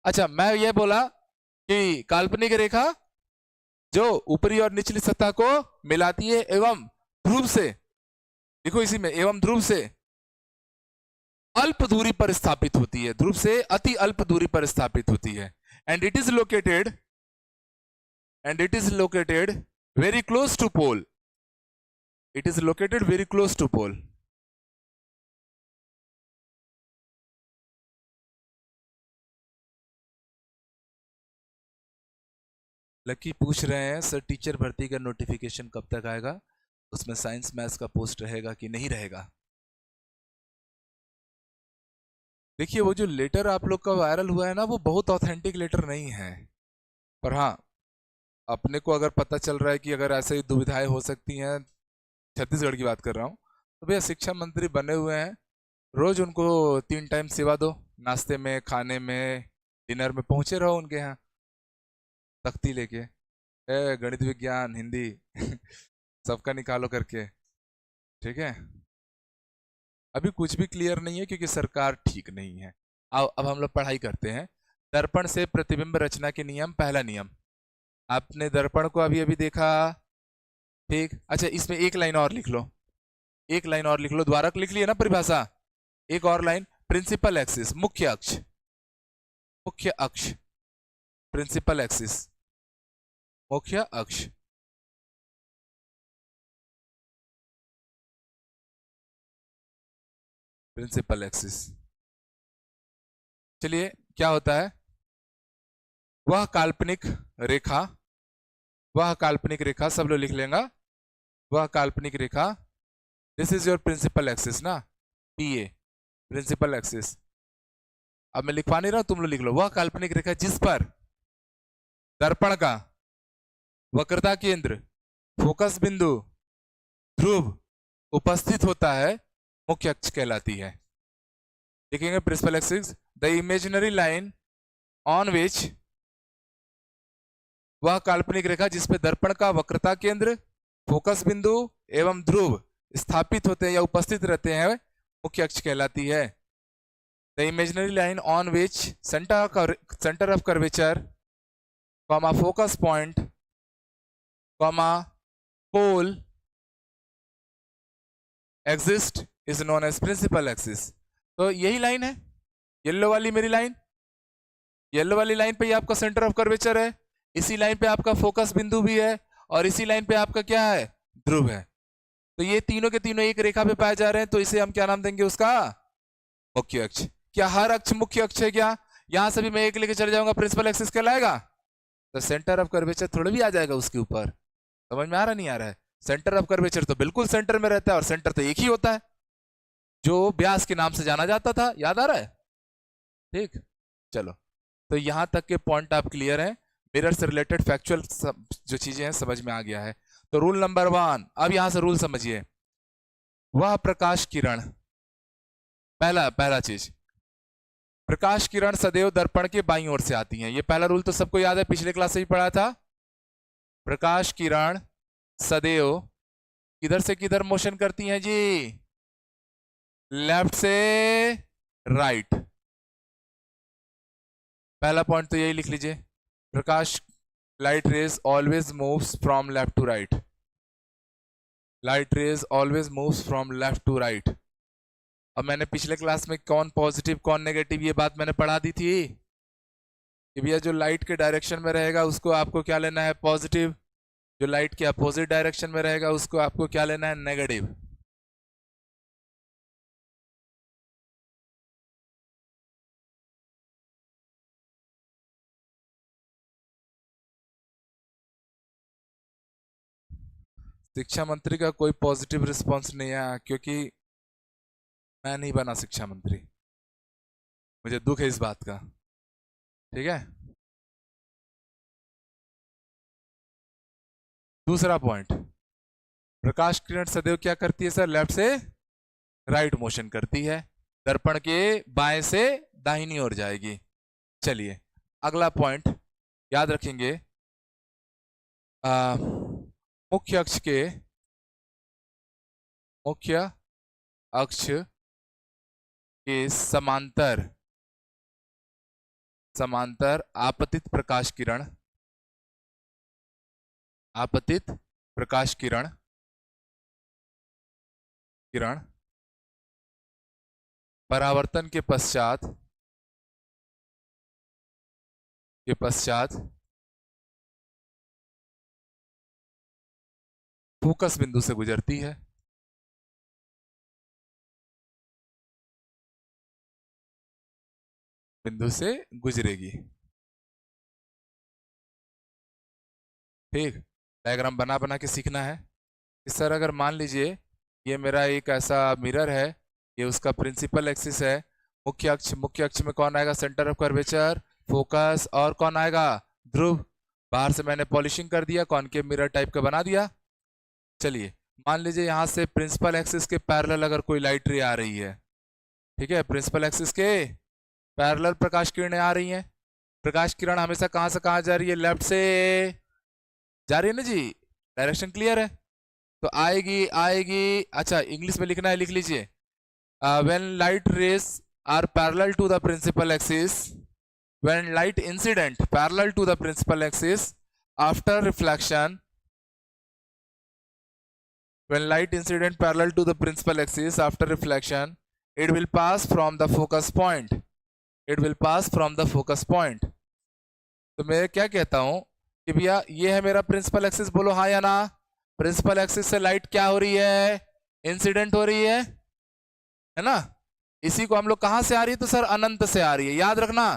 अच्छा, मैं ये बोला कि काल्पनिक रेखा जो ऊपरी और निचली सतह को मिलाती है एवं ध्रुव से, देखो इसी में एवं ध्रुव से अल्प दूरी पर स्थापित होती है, ध्रुव से अति अल्प दूरी पर स्थापित होती है। And it is located very close to pole. It is located very close to pole. Lucky पूछ रहे हैं सर टीचर भर्ती का नोटिफिकेशन कब तक आएगा, उसमें साइंस मैथ्स का पोस्ट रहेगा कि नहीं रहेगा? देखिए वो जो लेटर आप लोग का वायरल हुआ है ना, वो बहुत ऑथेंटिक लेटर नहीं है, पर हाँ अपने को अगर पता चल रहा है कि अगर ऐसे ही दुविधाएं हो सकती हैं, छत्तीसगढ़ की बात कर रहा हूँ, तो भैया शिक्षा मंत्री बने हुए हैं, रोज उनको 3 टाइम सेवा दो, नाश्ते में, खाने में, डिनर में पहुंचे रहो उनके यहाँ तख्ती लेके, गणित विज्ञान हिंदी सबका निकालो करके, ठीक है। अभी कुछ भी क्लियर नहीं है क्योंकि सरकार ठीक नहीं है। अब हम लोग पढ़ाई करते हैं। दर्पण से प्रतिबिंब रचना के नियम, पहला नियम आपने दर्पण को अभी अभी देखा, ठीक। अच्छा इसमें एक लाइन और लिख लो, एक लाइन और लिख लो, द्वारक लिख लिया ना परिभाषा, एक और लाइन, प्रिंसिपल एक्सिस, मुख्य अक्ष, मुख्य अक्ष, प्रिंसिपल एक्सिस, मुख्य अक्ष। Principal axis. चलिए क्या होता है, वह काल्पनिक रेखा, वह काल्पनिक रेखा, सब लोग लिख लेंगे, वह काल्पनिक रेखा, this is your principal axis ना, पीए, प्रिंसिपल एक्सिस। अब मैं लिखवा नहीं रहा हूं, तुम लोग लिख लो, वह काल्पनिक रेखा जिस पर दर्पण का वक्रता केंद्र, फोकस बिंदु, ध्रुव उपस्थित होता है, मुख्य अक्ष कहलाती है। लिखेंगे principal axis, the imaginary line on which, वह काल्पनिक रेखा जिसपे दर्पण का वक्रता केंद्र, फोकस बिंदु एवं ध्रुव स्थापित होते हैं या उपस्थित रहते हैं, मुख्य अक्ष कहलाती है। The imaginary line on which centre of curvature, comma focus point, comma pole exist is known as principal axis. तो यही लाइन है, येलो वाली मेरी लाइन, येलो वाली लाइन पे ये आपका सेंटर ऑफ कर्वेचर है, इसी लाइन पे आपका फोकस बिंदु भी है, और इसी लाइन पे आपका क्या है, ध्रुव है। तो ये तीनों के तीनों एक रेखा पे पाए जा रहे हैं, तो इसे हम क्या नाम देंगे, उसका मुख्य अक्ष। क्या हर अक्ष मुख्य अक्ष है क्या? यहां से भी मैं एक लेके चले जाऊंगा, प्रिंसिपल एक्सिस कहलाएगा। तो सेंटर ऑफ कर्वेचर थोड़ा भी आ जाएगा उसके ऊपर। समझ में आ रहा नहीं आ रहा है? सेंटर ऑफ कर्वेचर तो बिल्कुल सेंटर में रहता है, और सेंटर तो एक ही होता है जो व्यास के नाम से जाना जाता था, याद आ रहा है? ठीक, चलो, तो यहां तक के पॉइंट आप क्लियर हैं, मिरर से रिलेटेड फैक्चुअल जो चीजें हैं समझ में आ गया है। तो रूल नंबर 1, अब यहां से रूल समझिए। वह प्रकाश किरण, पहला चीज, प्रकाश किरण सदैव दर्पण के बाईं ओर से आती हैं। ये पहला रूल तो सबको याद है, पिछले क्लास से ही पढ़ा था। प्रकाश किरण सदैव किधर से किधर मोशन करती हैं जी? लेफ्ट से राइट। पहला पॉइंट तो यही लिख लीजिए, प्रकाश, light rays always moves from left to right. Light rays always moves from left to right. अब मैंने पिछले क्लास में कौन पॉजिटिव कौन नेगेटिव ये बात मैंने पढ़ा दी थी कि भैया जो लाइट के डायरेक्शन में रहेगा उसको आपको क्या लेना है, पॉजिटिव। जो लाइट के अपोजिट डायरेक्शन में रहेगा उसको आपको क्या लेना है, नेगेटिव। शिक्षा मंत्री का कोई पॉजिटिव रिस्पॉन्स नहीं आया, क्योंकि मैं नहीं बना शिक्षा मंत्री, मुझे दुख है इस बात का। ठीक है, दूसरा पॉइंट, प्रकाश किरण सदैव क्या करती है सर, लेफ्ट से राइट मोशन करती है, दर्पण के बाएं से दाहिनी ओर जाएगी। चलिए अगला पॉइंट याद रखेंगे, मुख्य अक्ष के, मुख्य अक्ष के समांतर, समांतर आपतित प्रकाश किरण, आपतित प्रकाश किरण, किरण परावर्तन के पश्चात, के पश्चात फोकस बिंदु से गुजरती है। बिंदु से गुजरेगी। ठीक, डायग्राम बना बना के सीखना है कि सर अगर मान लीजिए ये मेरा एक ऐसा मिरर है, ये उसका प्रिंसिपल एक्सिस है, मुख्य अक्ष, मुख्य अक्ष में कौन आएगा, सेंटर ऑफ कर्वेचर, फोकस, और कौन आएगा, ध्रुव। बाहर से मैंने पॉलिशिंग कर दिया, कॉनकेव मिरर टाइप का बना दिया। चलिए मान लीजिए यहाँ से प्रिंसिपल एक्सिस के पैरेलल अगर कोई लाइट रे आ रही है, ठीक है, प्रिंसिपल एक्सिस के पैरेलल प्रकाश किरणें आ रही हैं। प्रकाश किरण हमेशा कहाँ से कहाँ जा रही है, लेफ्ट से जा रही है ना जी, डायरेक्शन क्लियर है। तो आएगी आएगी, अच्छा इंग्लिश में लिखना है, लिख लीजिए, when light rays are parallel to the principal axis, when light incident parallel to the principal axis after reflection, when light incident parallel to the principal axis after reflection, it will pass from the focus point, it will pass from the focus point। तो मैं क्या कहता हूं कि भैया ये है मेरा प्रिंसिपल एक्सिस, बोलो हाँ या ना। प्रिंसिपल एक्सिस से लाइट क्या हो रही है, इंसिडेंट हो रही है ना। इसी को हम लोग कहां से आ रही है, तो सर अनंत से आ रही है। याद रखना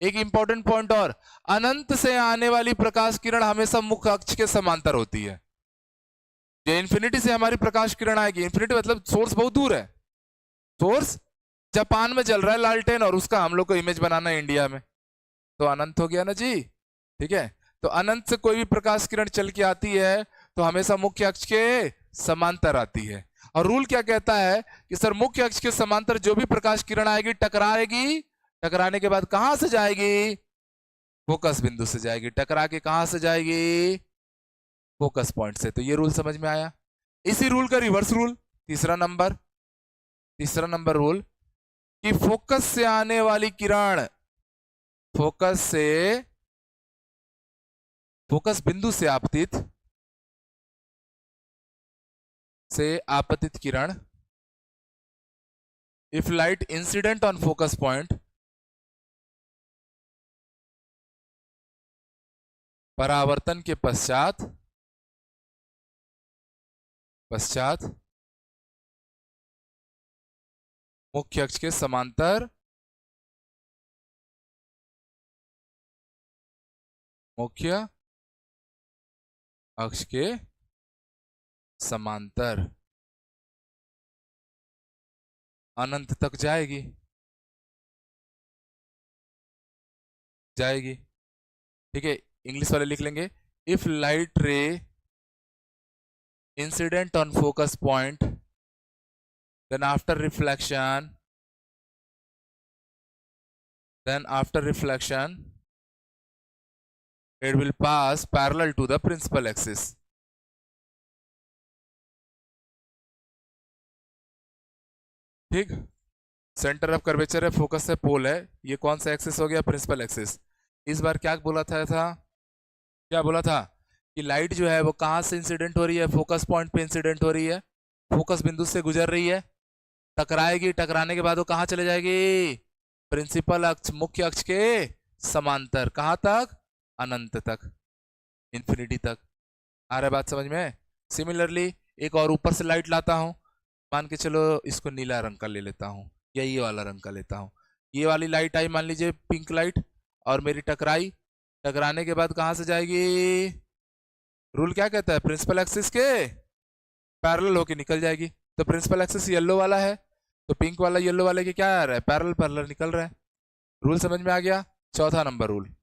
एक इंपॉर्टेंट पॉइंट और, अनंत से आने वाली प्रकाश किरण हमेशा मुख्य अक्ष के समांतर होती है। जो इन्फिनिटी से हमारी प्रकाश किरण आएगी, इन्फिनिटी मतलब सोर्स बहुत दूर है, सोर्स जापान में चल रहा है लालटेन, और उसका हम लोग को इमेज बनाना है इंडिया में, तो अनंत हो गया ना जी। ठीक है, तो अनंत से कोई भी प्रकाश किरण चल के आती है तो हमेशा मुख्य अक्ष के समांतर आती है। और रूल क्या कहता है कि सर मुख्य अक्ष के समांतर जो भी प्रकाश किरण आएगी टकराएगी, टकराने के बाद कहां से जाएगी, फोकस बिंदु से जाएगी, टकरा के कहां से जाएगी, फोकस पॉइंट से। तो ये रूल समझ में आया। इसी रूल का रिवर्स रूल, तीसरा नंबर, तीसरा नंबर रूल कि फोकस से आने वाली किरण, फोकस से, फोकस बिंदु से आपतित, से आपतित किरण if light incident on focus point, परावर्तन के पश्चात मुख्य अक्ष के समांतर, मुख्य अक्ष के समांतर अनंत तक जाएगी, ठीक है। इंग्लिश वाले लिख लेंगे, if light ray incident on focus point, then after reflection it will pass parallel to the principal axis। ठीक, सेंटर ऑफ कर्वेचर है, फोकस है, पोल है, ये कौन सा एक्सिस हो गया? Principal axis. इस बार क्या बोला था क्या बोला था कि लाइट जो है वो कहां से इंसिडेंट हो रही है? फोकस पॉइंट पे इंसिडेंट हो रही है, फोकस बिंदु से गुजर रही है, टकराएगी, टकराने के बाद वो कहां चले जाएगी? प्रिंसिपल अक्ष, मुख्य अक्ष के समांतर। कहां तक? अनंत तक, इंफिनिटी तक। आ रहा है बात समझ में? सिमिलरली एक और ऊपर से लाइट लाता हूं, मान के चलो इसको नीला रंग का ले लेता हूं या ये वाला रंग का लेता हूं। ये वाली लाइट आई, मान लीजिए पिंक लाइट, और मेरी टकराई, टकराने के बाद कहां से जाएगी? रूल क्या कहता है? प्रिंसिपल एक्सिस के पैरेलल होके निकल जाएगी। तो प्रिंसिपल एक्सिस येलो वाला है, तो पिंक वाला येलो वाले के क्या आ रहा है? पैरेलल पैरेलल निकल रहा है। रूल समझ में आ गया? चौथा नंबर रूल,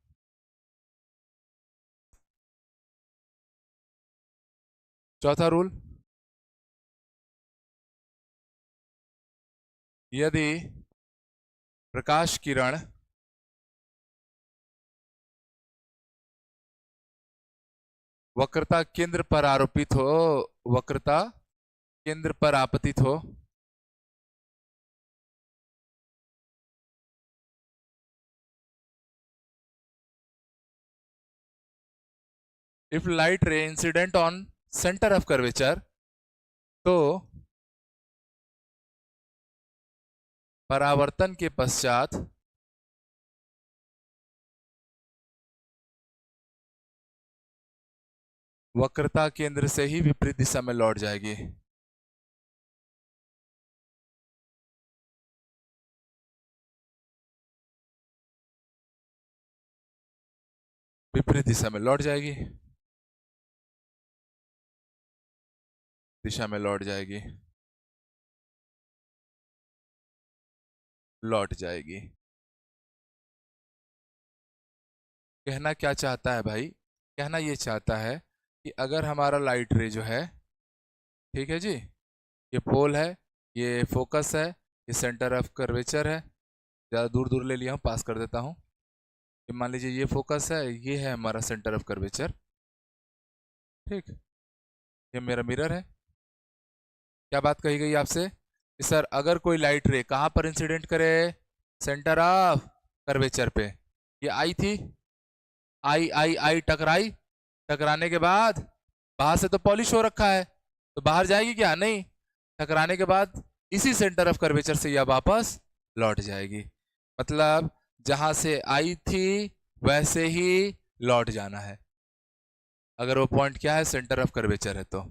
चौथा रूल, यदि प्रकाश किरण वक्रता केंद्र पर आरोपित हो, वक्रता केंद्र पर आपतित हो, if light ray incident on centre of curvature, तो परावर्तन के पश्चात वक्रता केंद्र से ही विपरीत दिशा में लौट जाएगी। विपरीत दिशा में लौट जाएगी, दिशा में लौट जाएगी, लौट जाएगी। कहना क्या चाहता है भाई? कहना ये चाहता है कि अगर हमारा लाइट रे जो है, ठीक है जी, ये पोल है, ये फोकस है, ये सेंटर ऑफ कर्वेचर है, ज़्यादा दूर दूर ले लिया हूँ, पास कर देता हूँ। ये मान लीजिए ये फोकस है, ये है हमारा सेंटर ऑफ कर्वेचर, ठीक, ये मेरा मिरर है। क्या बात कही गई आपसे कि सर अगर कोई लाइट रे कहाँ पर इंसिडेंट करे? सेंटर ऑफ कर्वेचर पे। ये आई थी, आई आई आई, टकराई, टकराने के बाद बाहर से तो पॉलिश हो रखा है, तो बाहर जाएगी क्या? नहीं, टकराने के बाद इसी सेंटर ऑफ कर्वेचर से यह वापस लौट जाएगी। मतलब जहां से आई थी वैसे ही लौट जाना है, अगर वो पॉइंट क्या है? सेंटर ऑफ कर्वेचर है तो।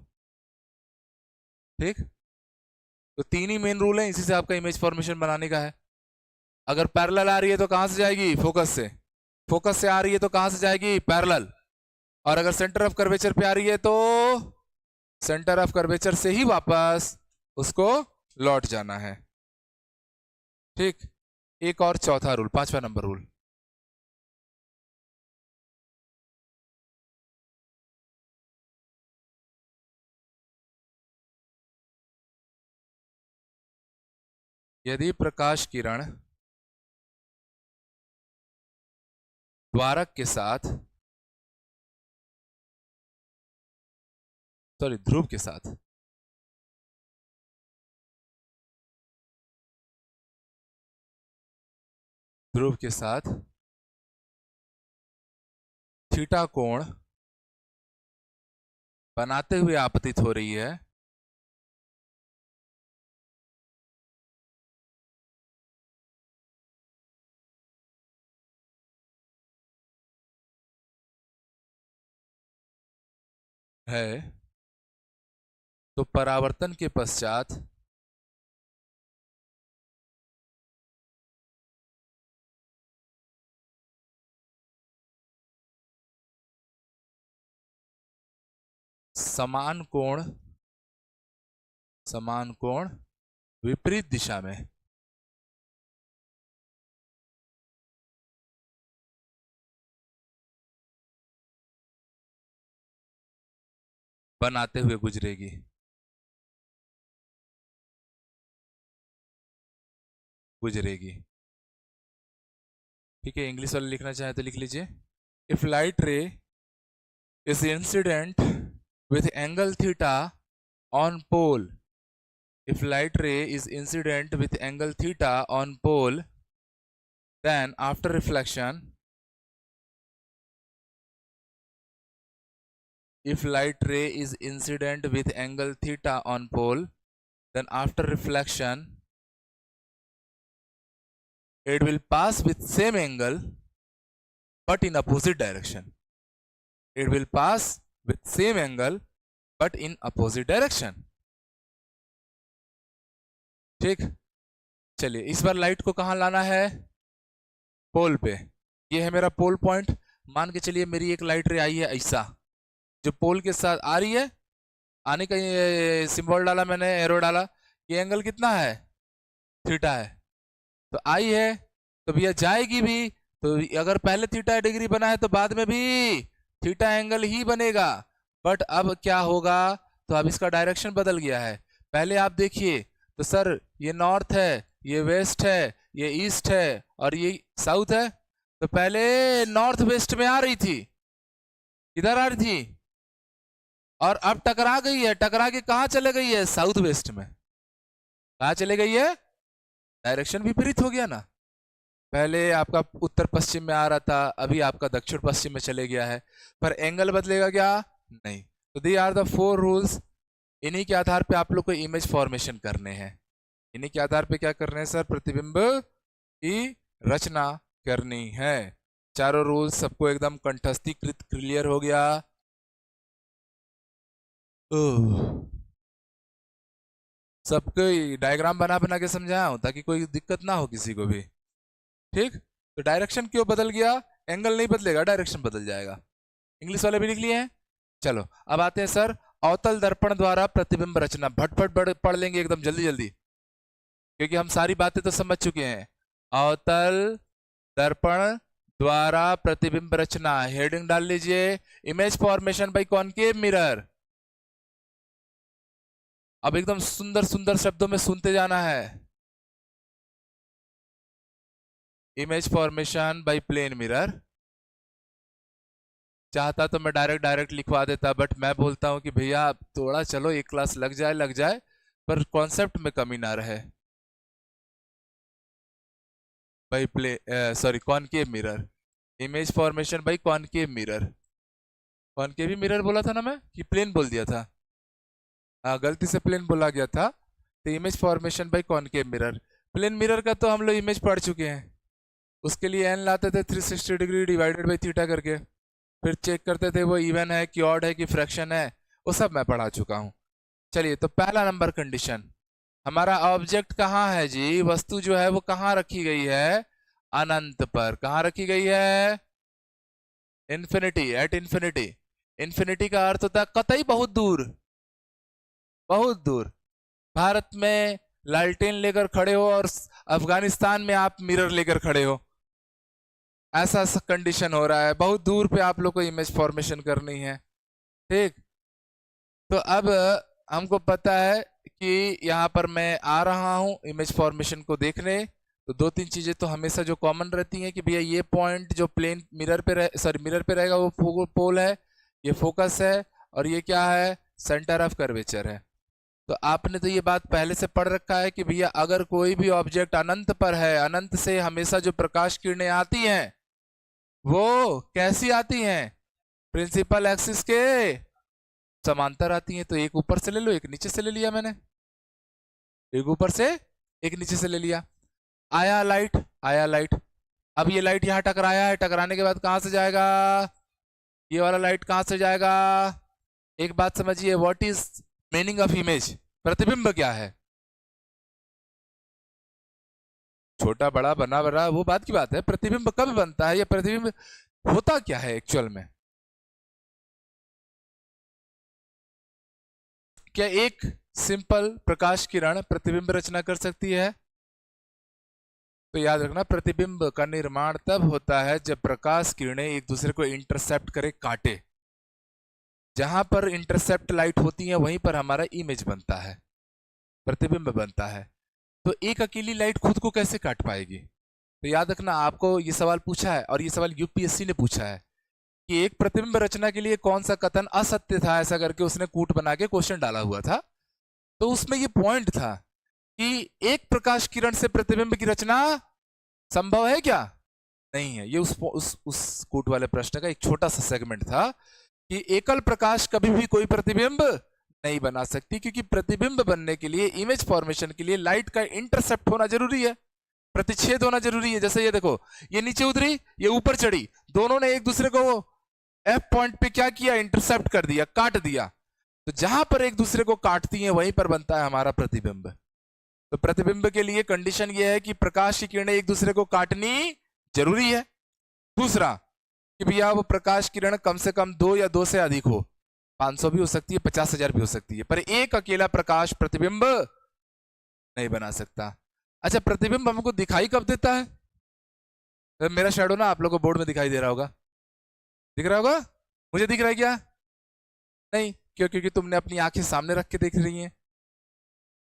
ठीक, तो तीन ही मेन रूल है, इसी से आपका इमेज फॉर्मेशन बनाने का है। अगर पैरेलल आ रही है तो कहां से जाएगी? फोकस से। फोकस से आ रही है तो कहां से जाएगी? पैरेलल। और अगर सेंटर ऑफ कर्वेचर पे आ रही है तो सेंटर ऑफ कर्वेचर से ही वापस उसको लौट जाना है। ठीक, एक और चौथा रूल, पांचवा नंबर रूल, यदि प्रकाश किरण द्वारक के साथ, सॉरी ध्रुव के साथ, ध्रुव के साथ थीटा कोण बनाते हुए आपतित हो रही है, है तो परावर्तन के पश्चात समान कोण विपरीत दिशा में बनाते हुए गुजरेगी। ठीक है, इंग्लिश वाले लिखना चाहे तो लिख लीजिए। If light ray is incident with angle theta on pole, if light ray is incident with angle theta on pole, then after reflection, if light ray is incident with angle theta on pole, then after reflection it will pass with same angle but in opposite direction. It will pass with same angle but in opposite direction. ठीक, चलिए इस बार light को कहां लाना है? पोल पे। ये है मेरा पोल पॉइंट। मान के चलिए मेरी एक लाइट रे आई है ऐसा, जो पोल के साथ आ रही है। आने का ये सिंबल डाला मैंने, एरो डाला। ये एंगल कितना है? थीटा है। तो आई है तो भैया जाएगी भी, तो अगर पहले थीटा डिग्री बना है तो बाद में भी थीटा एंगल ही बनेगा। बट अब क्या होगा, तो अब इसका डायरेक्शन बदल गया है। पहले आप देखिए तो सर ये नॉर्थ है, ये वेस्ट है, ये ईस्ट है और ये साउथ है। तो पहले नॉर्थ वेस्ट में आ रही थी, इधर आ रही थी, और अब टकरा गई है। टकरा के कहां चले गई है? साउथ वेस्ट में। कहां चले गई है? डायरेक्शन विपरीत हो गया ना। पहले आपका उत्तर पश्चिम में आ रहा था, अभी आपका दक्षिण पश्चिम में चले गया है। पर एंगल बदलेगा क्या? नहीं। तो दे आर द 4 रूल्स। इन्हीं के आधार पे आप लोग को इमेज फॉर्मेशन करने हैं। इन्हीं के आधार पे क्या करने हैं सर? प्रतिबिंब की रचना करनी है। चारों रूल्स सबको एकदम कंठस्थीकृत क्लियर हो गया? सबको डायग्राम बना बना के समझाया हूं ताकि कोई दिक्कत ना हो किसी को भी। ठीक, तो डायरेक्शन क्यों बदल गया? एंगल नहीं बदलेगा, डायरेक्शन बदल जाएगा। इंग्लिश वाले भी लिख लिए हैं। चलो अब आते हैं सर अवतल दर्पण द्वारा प्रतिबिंब रचना। भटभट पढ़ लेंगे एकदम जल्दी जल्दी, क्योंकि हम सारी बातें तो समझ चुके हैं। अवतल दर्पण द्वारा प्रतिबिंब रचना, हेडिंग डाल लीजिए image formation by concave mirror. अब एकदम सुंदर सुंदर शब्दों में सुनते जाना है। Image formation by plane mirror. चाहता तो मैं डायरेक्ट लिखवा देता, बट मैं बोलता हूं कि भैया थोड़ा चलो एक क्लास लग जाए, पर कॉन्सेप्ट में कमी ना रहे। By concave mirror, image formation by concave mirror. Concave mirror बोला था ना मैं, कि प्लेन बोल दिया था? हाँ, गलती से प्लेन बोला गया था। तो image formation by concave mirror. Plane mirror का तो हम लोग इमेज पढ़ चुके हैं। उसके लिए एन लाते थे 360 डिग्री डिवाइडेड बाई थीटा करके, फिर चेक करते थे वो इवन है कि ऑड है कि फ्रैक्शन है, वो सब मैं पढ़ा चुका हूँ। चलिए, तो पहला नंबर कंडीशन, हमारा ऑब्जेक्ट कहाँ है जी? वस्तु जो है वो कहाँ रखी गई है? अनंत पर। कहाँ रखी गई है? Infinity, at infinity. इन्फिनिटी का अर्थ होता है कतई बहुत दूर, बहुत दूर। भारत में लालटेन लेकर खड़े हो और अफगानिस्तान में आप मिरर लेकर खड़े हो, ऐसा कंडीशन हो रहा है। बहुत दूर पे आप लोग को इमेज फॉर्मेशन करनी है। ठीक, तो अब हमको पता है कि यहाँ पर मैं आ रहा हूँ इमेज फॉर्मेशन को देखने। तो 2-3 चीजें तो हमेशा जो कॉमन रहती हैं कि भैया ये पॉइंट जो प्लेन मिरर पे मिरर पे रहेगा वो पोल है, ये फोकस है, और ये क्या है? सेंटर ऑफ कर्वेचर है। तो आपने तो ये बात पहले से पढ़ रखा है कि भैया अगर कोई भी ऑब्जेक्ट अनंत पर है, अनंत से हमेशा जो प्रकाश किरणें आती हैं वो कैसी आती हैं? प्रिंसिपल एक्सिस के समांतर आती हैं। तो एक ऊपर से ले लो, एक नीचे से ले लिया मैंने। एक ऊपर से एक नीचे से ले लिया। आया लाइट। अब ये लाइट यहाँ टकराया है, टकराने के बाद कहां से जाएगा? ये वाला लाइट कहां से जाएगा? एक बात समझिए, what is meaning of image? प्रतिबिंब क्या है? छोटा बड़ा बना बड़ा वो बात की बात है, प्रतिबिंब कब बनता है या प्रतिबिंब होता क्या है एक्चुअल में? क्या एक सिंपल प्रकाश किरण प्रतिबिंब रचना कर सकती है? तो याद रखना, प्रतिबिंब का निर्माण तब होता है जब प्रकाश किरणें एक दूसरे को इंटरसेप्ट करे, काटे। जहां पर इंटरसेप्ट लाइट होती है वहीं पर हमारा इमेज बनता है, प्रतिबिंब बनता है। तो एक अकेली लाइट खुद को कैसे काट पाएगी? तो याद रखना, आपको ये सवाल पूछा है और ये सवाल यूपीएससी ने पूछा है कि एक प्रतिबिंब रचना के लिए कौन सा कथन असत्य था, ऐसा करके उसने कूट बना के क्वेश्चन डाला हुआ था। तो उसमें ये पॉइंट था कि एक प्रकाश किरण से प्रतिबिंब की रचना संभव है क्या? नहीं है। ये उस कूट वाले प्रश्न का एक छोटा सा सेगमेंट था कि एकल प्रकाश कभी भी कोई प्रतिबिंब नहीं बना सकती, क्योंकि प्रतिबिंब बनने के लिए, इमेज फॉर्मेशन के लिए लाइट का इंटरसेप्ट होना जरूरी है, प्रतिच्छेद होना जरूरी है। जैसे ये देखो, ये नीचे उतरी, ये ऊपर चढ़ी, दोनों ने एक दूसरे को एफ पॉइंट पे क्या किया? इंटरसेप्ट कर दिया, काट दिया। तो जहां पर एक दूसरे को काटती हैं वहीं पर बनता है हमारा प्रतिबिंब। तो प्रतिबिंब के लिए कंडीशन ये है कि प्रकाश की किरणें एक दूसरे को काटनी जरूरी है। दूसरा कि भैया वो प्रकाश किरण कम से कम 2 या 2 से अधिक हो, 500 भी हो सकती है, 50,000 भी हो सकती है, पर एक अकेला प्रकाश प्रतिबिंब नहीं बना सकता। अच्छा, प्रतिबिंब हमको दिखाई कब देता है? मेरा शैडो ना आप लोगों को बोर्ड में दिखाई दे रहा होगा, दिख रहा होगा? मुझे दिख रहा है क्या? नहीं, क्यों? क्योंकि तुमने अपनी आंखें सामने रख के देख रही हैं।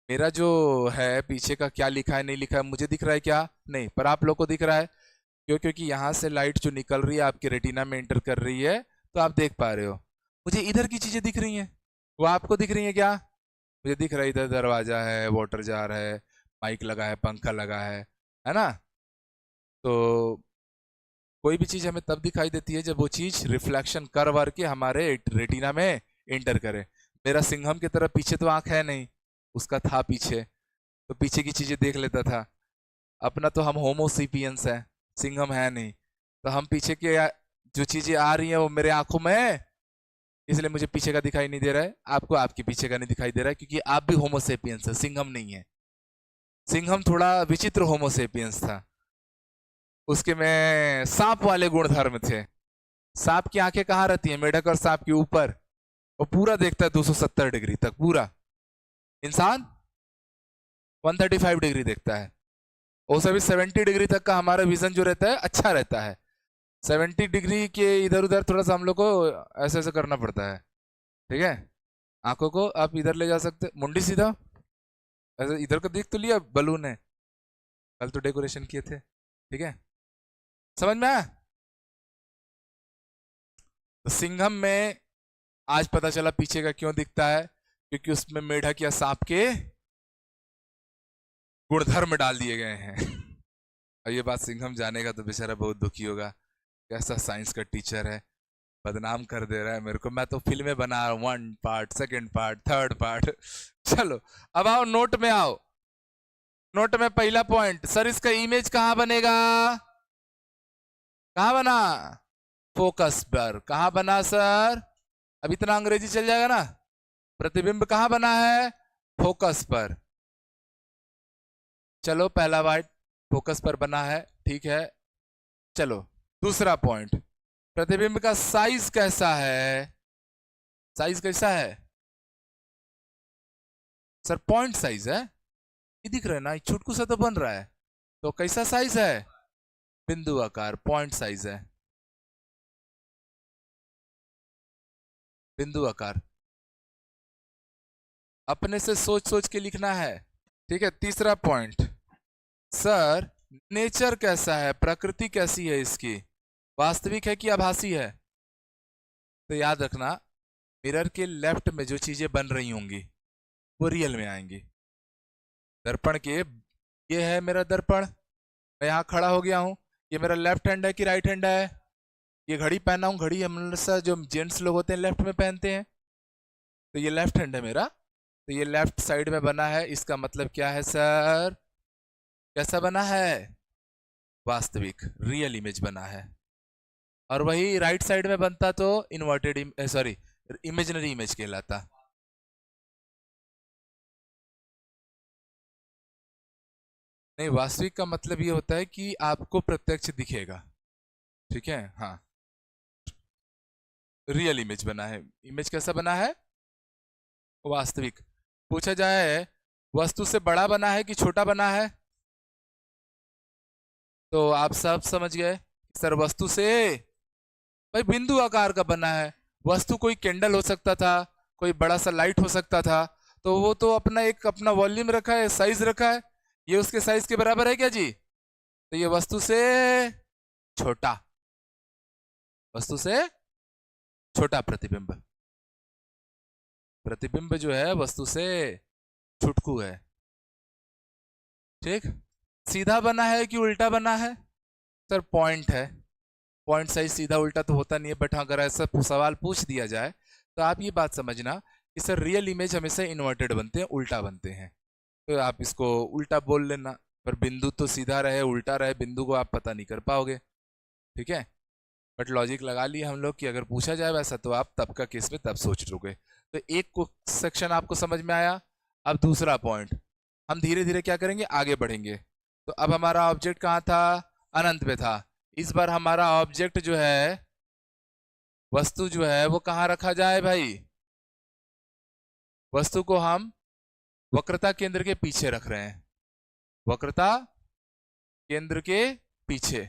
मेरा जो है पीछे का क्या लिखा है नहीं लिखा है मुझे दिख रहा है क्या? नहीं, पर आप लोग को दिख रहा है। क्यों? क्योंकि यहाँ से लाइट जो निकल रही है आपके रेटिना में एंटर कर रही है, तो आप देख पा रहे हो। मुझे इधर की चीजें दिख रही हैं, वो आपको दिख रही है क्या? मुझे दिख रहा है, इधर दरवाजा है, वाटर जार है, माइक लगा है, पंखा लगा है ना? तो कोई भी चीज हमें तब दिखाई देती है जब वो चीज रिफ्लेक्शन कर वर के हमारे रेटिना में एंटर करे। मेरा सिंघम की तरह पीछे तो आंख है नहीं, उसका था पीछे, तो पीछे की चीजें देख लेता था। अपना तो हम होमोसिपियंस है, सिंघम है नहीं, तो हम पीछे के जो चीजें आ रही हैं वो मेरे आंखों में है, इसलिए मुझे पीछे का दिखाई नहीं दे रहा है। आपको आपके पीछे का नहीं दिखाई दे रहा है, क्योंकि आप भी होमोसेपियंस है, सिंघम नहीं है। सिंघम थोड़ा विचित्र होमोसेपियंस था, उसके में सांप वाले गुण धर्म थे। सांप की आंखें कहाँ रहती हैं? मेढक और सांप के ऊपर, वो पूरा देखता है 270 डिग्री तक पूरा। इंसान 135 डिग्री देखता है, वो सभी 70 डिग्री तक का हमारा विजन जो रहता है अच्छा रहता है। 70 डिग्री के इधर उधर थोड़ा सा हम लोग को ऐसे ऐसे करना पड़ता है, ठीक है? आंखों को आप इधर ले जा सकते, मुंडी सीधा ऐसे इधर को देख तो लिया, बलून है, कल तो डेकोरेशन किए थे, ठीक है? समझ में आया? तो सिंघम में आज पता चला पीछे का क्यों दिखता है, क्योंकि उसमें मेढक या सांप के गुणधर्म डाल दिए गए हैं। और ये बात सिंघम जानेगा तो बेचारा बहुत दुखी होगा, कैसा साइंस का टीचर है, बदनाम कर दे रहा है मेरे को। मैं तो फिल्में बना रहा हूँ, 1 part, 2nd part, 3rd part. चलो अब आओ नोट में आओ। नोट में पहला पॉइंट, सर इसका इमेज कहां बनेगा? कहां बना? फोकस पर। कहां बना सर? अब इतना अंग्रेजी चल जाएगा ना। प्रतिबिंब कहां बना है? फोकस पर। चलो पहला वाइट फोकस पर बना है, ठीक है। चलो दूसरा पॉइंट, प्रतिबिंब का साइज कैसा है? साइज कैसा है सर? पॉइंट साइज है, ये दिख रहा है ना, छुटकू सा तो बन रहा है, तो कैसा साइज है? बिंदु आकार, पॉइंट साइज है, बिंदु आकार। अपने से सोच सोच के लिखना है, ठीक है। तीसरा पॉइंट, सर नेचर कैसा है, प्रकृति कैसी है इसकी, वास्तविक है कि आभासी है? तो याद रखना, मिरर के लेफ्ट में जो चीजें बन रही होंगी वो रियल में आएंगी। दर्पण के, ये है मेरा दर्पण, मैं यहाँ खड़ा हो गया हूँ, ये मेरा लेफ्ट हैंड है कि राइट हैंड है? ये घड़ी पहना हूँ, घड़ी हम जो जेंट्स लोग होते हैं लेफ्ट में पहनते हैं, तो ये लेफ्ट हैंड है मेरा, तो ये लेफ्ट साइड में बना है, इसका मतलब क्या है सर? कैसा बना है? वास्तविक, रियल इमेज बना है। और वही राइट साइड में बनता तो इन्वर्टेड, सॉरी, इमेजिनरी इमेज कहलाता। नहीं, वास्तविक का मतलब ये होता है कि आपको प्रत्यक्ष दिखेगा। ठीक है, हाँ। रियल इमेज बना है। इमेज कैसा बना है? वास्तविक। पूछा जाए वस्तु से बड़ा बना है कि छोटा बना है, तो आप सब समझ गए सर वस्तु से भाई बिंदु आकार का बना है। वस्तु कोई कैंडल हो सकता था, कोई बड़ा सा लाइट हो सकता था, तो वो तो अपना एक अपना वॉल्यूम रखा है, साइज रखा है, ये उसके साइज के बराबर है क्या जी? तो ये वस्तु से छोटा, वस्तु से छोटा प्रतिबिंब। प्रतिबिंब जो है वस्तु से छुटकू है। ठीक। सीधा बना है कि उल्टा बना है? सर पॉइंट है। पॉइंट साइज सीधा उल्टा तो होता नहीं है, बट अगर ऐसा सवाल पूछ दिया जाए तो आप ये बात समझना कि सर रियल इमेज हमेशा इन्वर्टेड बनते हैं, उल्टा बनते हैं, तो आप इसको उल्टा बोल लेना। पर बिंदु तो सीधा रहे उल्टा रहे, बिंदु को आप पता नहीं कर पाओगे। ठीक है, बट लॉजिक लगा लिया हम लोग कि अगर पूछा जाए वैसा तो आप तब का केस में तब सोच लोगे। तो एक को सेक्शन आपको समझ में आया। अब दूसरा पॉइंट हम धीरे धीरे क्या करेंगे, आगे बढ़ेंगे। तो अब हमारा ऑब्जेक्ट कहाँ था? अनंत पे था। इस बार हमारा ऑब्जेक्ट जो है, वस्तु जो है वो कहाँ रखा जाए भाई? वस्तु को हम वक्रता केंद्र के पीछे रख रहे हैं। वक्रता केंद्र के पीछे।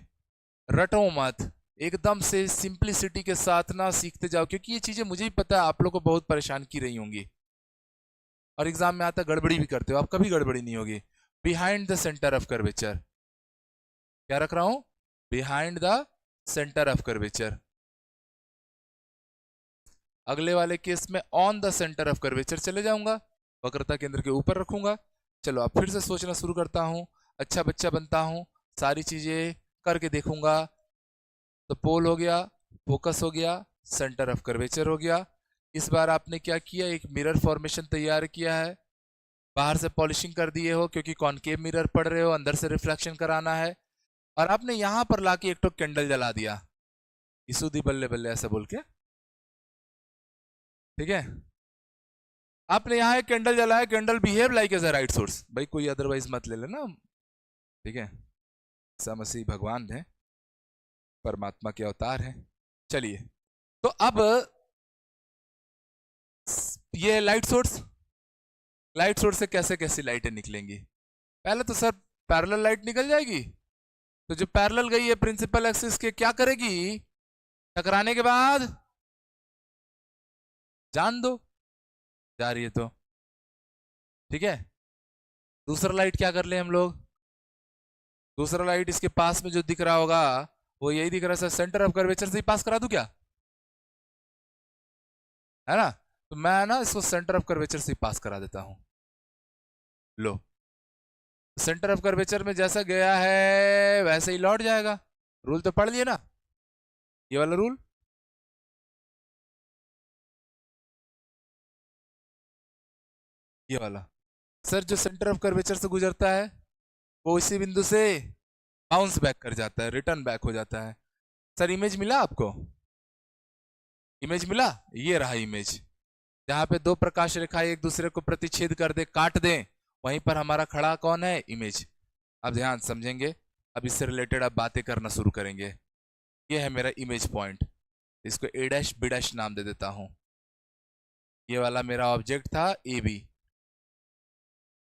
रटो मत, एकदम से सिंपलिसिटी के साथ ना सीखते जाओ, क्योंकि ये चीजें मुझे भी पता है आप लोग को बहुत परेशान की रही होंगी और एग्जाम में आता गड़बड़ी भी करते हो आप, कभी गड़बड़ी नहीं होगी। Behind the centre of curvature, क्या रख रहा हूं? Behind the centre of curvature. अगले वाले केस में on the centre of curvature चले जाऊंगा, वक्रता केंद्र के ऊपर रखूंगा। चलो अब फिर से सोचना शुरू करता हूं, अच्छा बच्चा बनता हूं, सारी चीजें करके देखूंगा। तो पोल हो गया, फोकस हो गया, सेंटर ऑफ कर्वेचर हो गया। इस बार आपने क्या किया, एक मिरर फॉर्मेशन तैयार किया है। बाहर से पॉलिशिंग कर दिए हो क्योंकि कॉनकेव मिरर पढ़ रहे हो, अंदर से रिफ्लेक्शन कराना है। और आपने यहां पर लाके एक तो कैंडल जला दिया, इसुदी बल्ले बल्ले ऐसा बोल के। ठीक है, आपने यहाँ एक कैंडल जलाया, candle behave like as a right source. भाई कोई अदरवाइज मत ले लेना। ठीक है, ईसा मसीह भगवान है, परमात्मा के अवतार हैं। चलिए, तो अब ये लाइट सोर्स, लाइट सोर्स से कैसे कैसी लाइटें निकलेंगी? पहले तो सर पैरेलल लाइट निकल जाएगी। तो जो पैरेलल गई है प्रिंसिपल एक्सिस के, क्या करेगी? टकराने के बाद जान दो, जा रही है तो। ठीक है, दूसरा लाइट क्या कर ले हम लोग? दूसरा लाइट इसके पास में जो दिख रहा होगा वो यही दिख रहा है, सेंटर ऑफ कर्वेचर से ही पास करा दूं क्या? है ना? तो मैं ना इसको सेंटर ऑफ कर्वेचर से ही पास करा देता हूं। लो, सेंटर ऑफ कर्वेचर में जैसा गया है वैसे ही लौट जाएगा। रूल तो पढ़ लिए ना, ये वाला रूल। ये वाला सर जो सेंटर ऑफ कर्वेचर से गुजरता है वो इसी बिंदु से बाउंस बैक कर जाता है, रिटर्न बैक हो जाता है। सर इमेज मिला आपको? इमेज मिला? ये रहा इमेज। जहां पे दो प्रकाश रेखाएं एक दूसरे को प्रतिच्छेद कर दे, काट दे, वहीं पर हमारा खड़ा कौन है? इमेज। अब ध्यान समझेंगे, अब इससे रिलेटेड अब बातें करना शुरू करेंगे। ये है मेरा इमेज पॉइंट, इसको ए डैश बी डैश नाम दे देता हूं। ये वाला मेरा ऑब्जेक्ट था ए बी।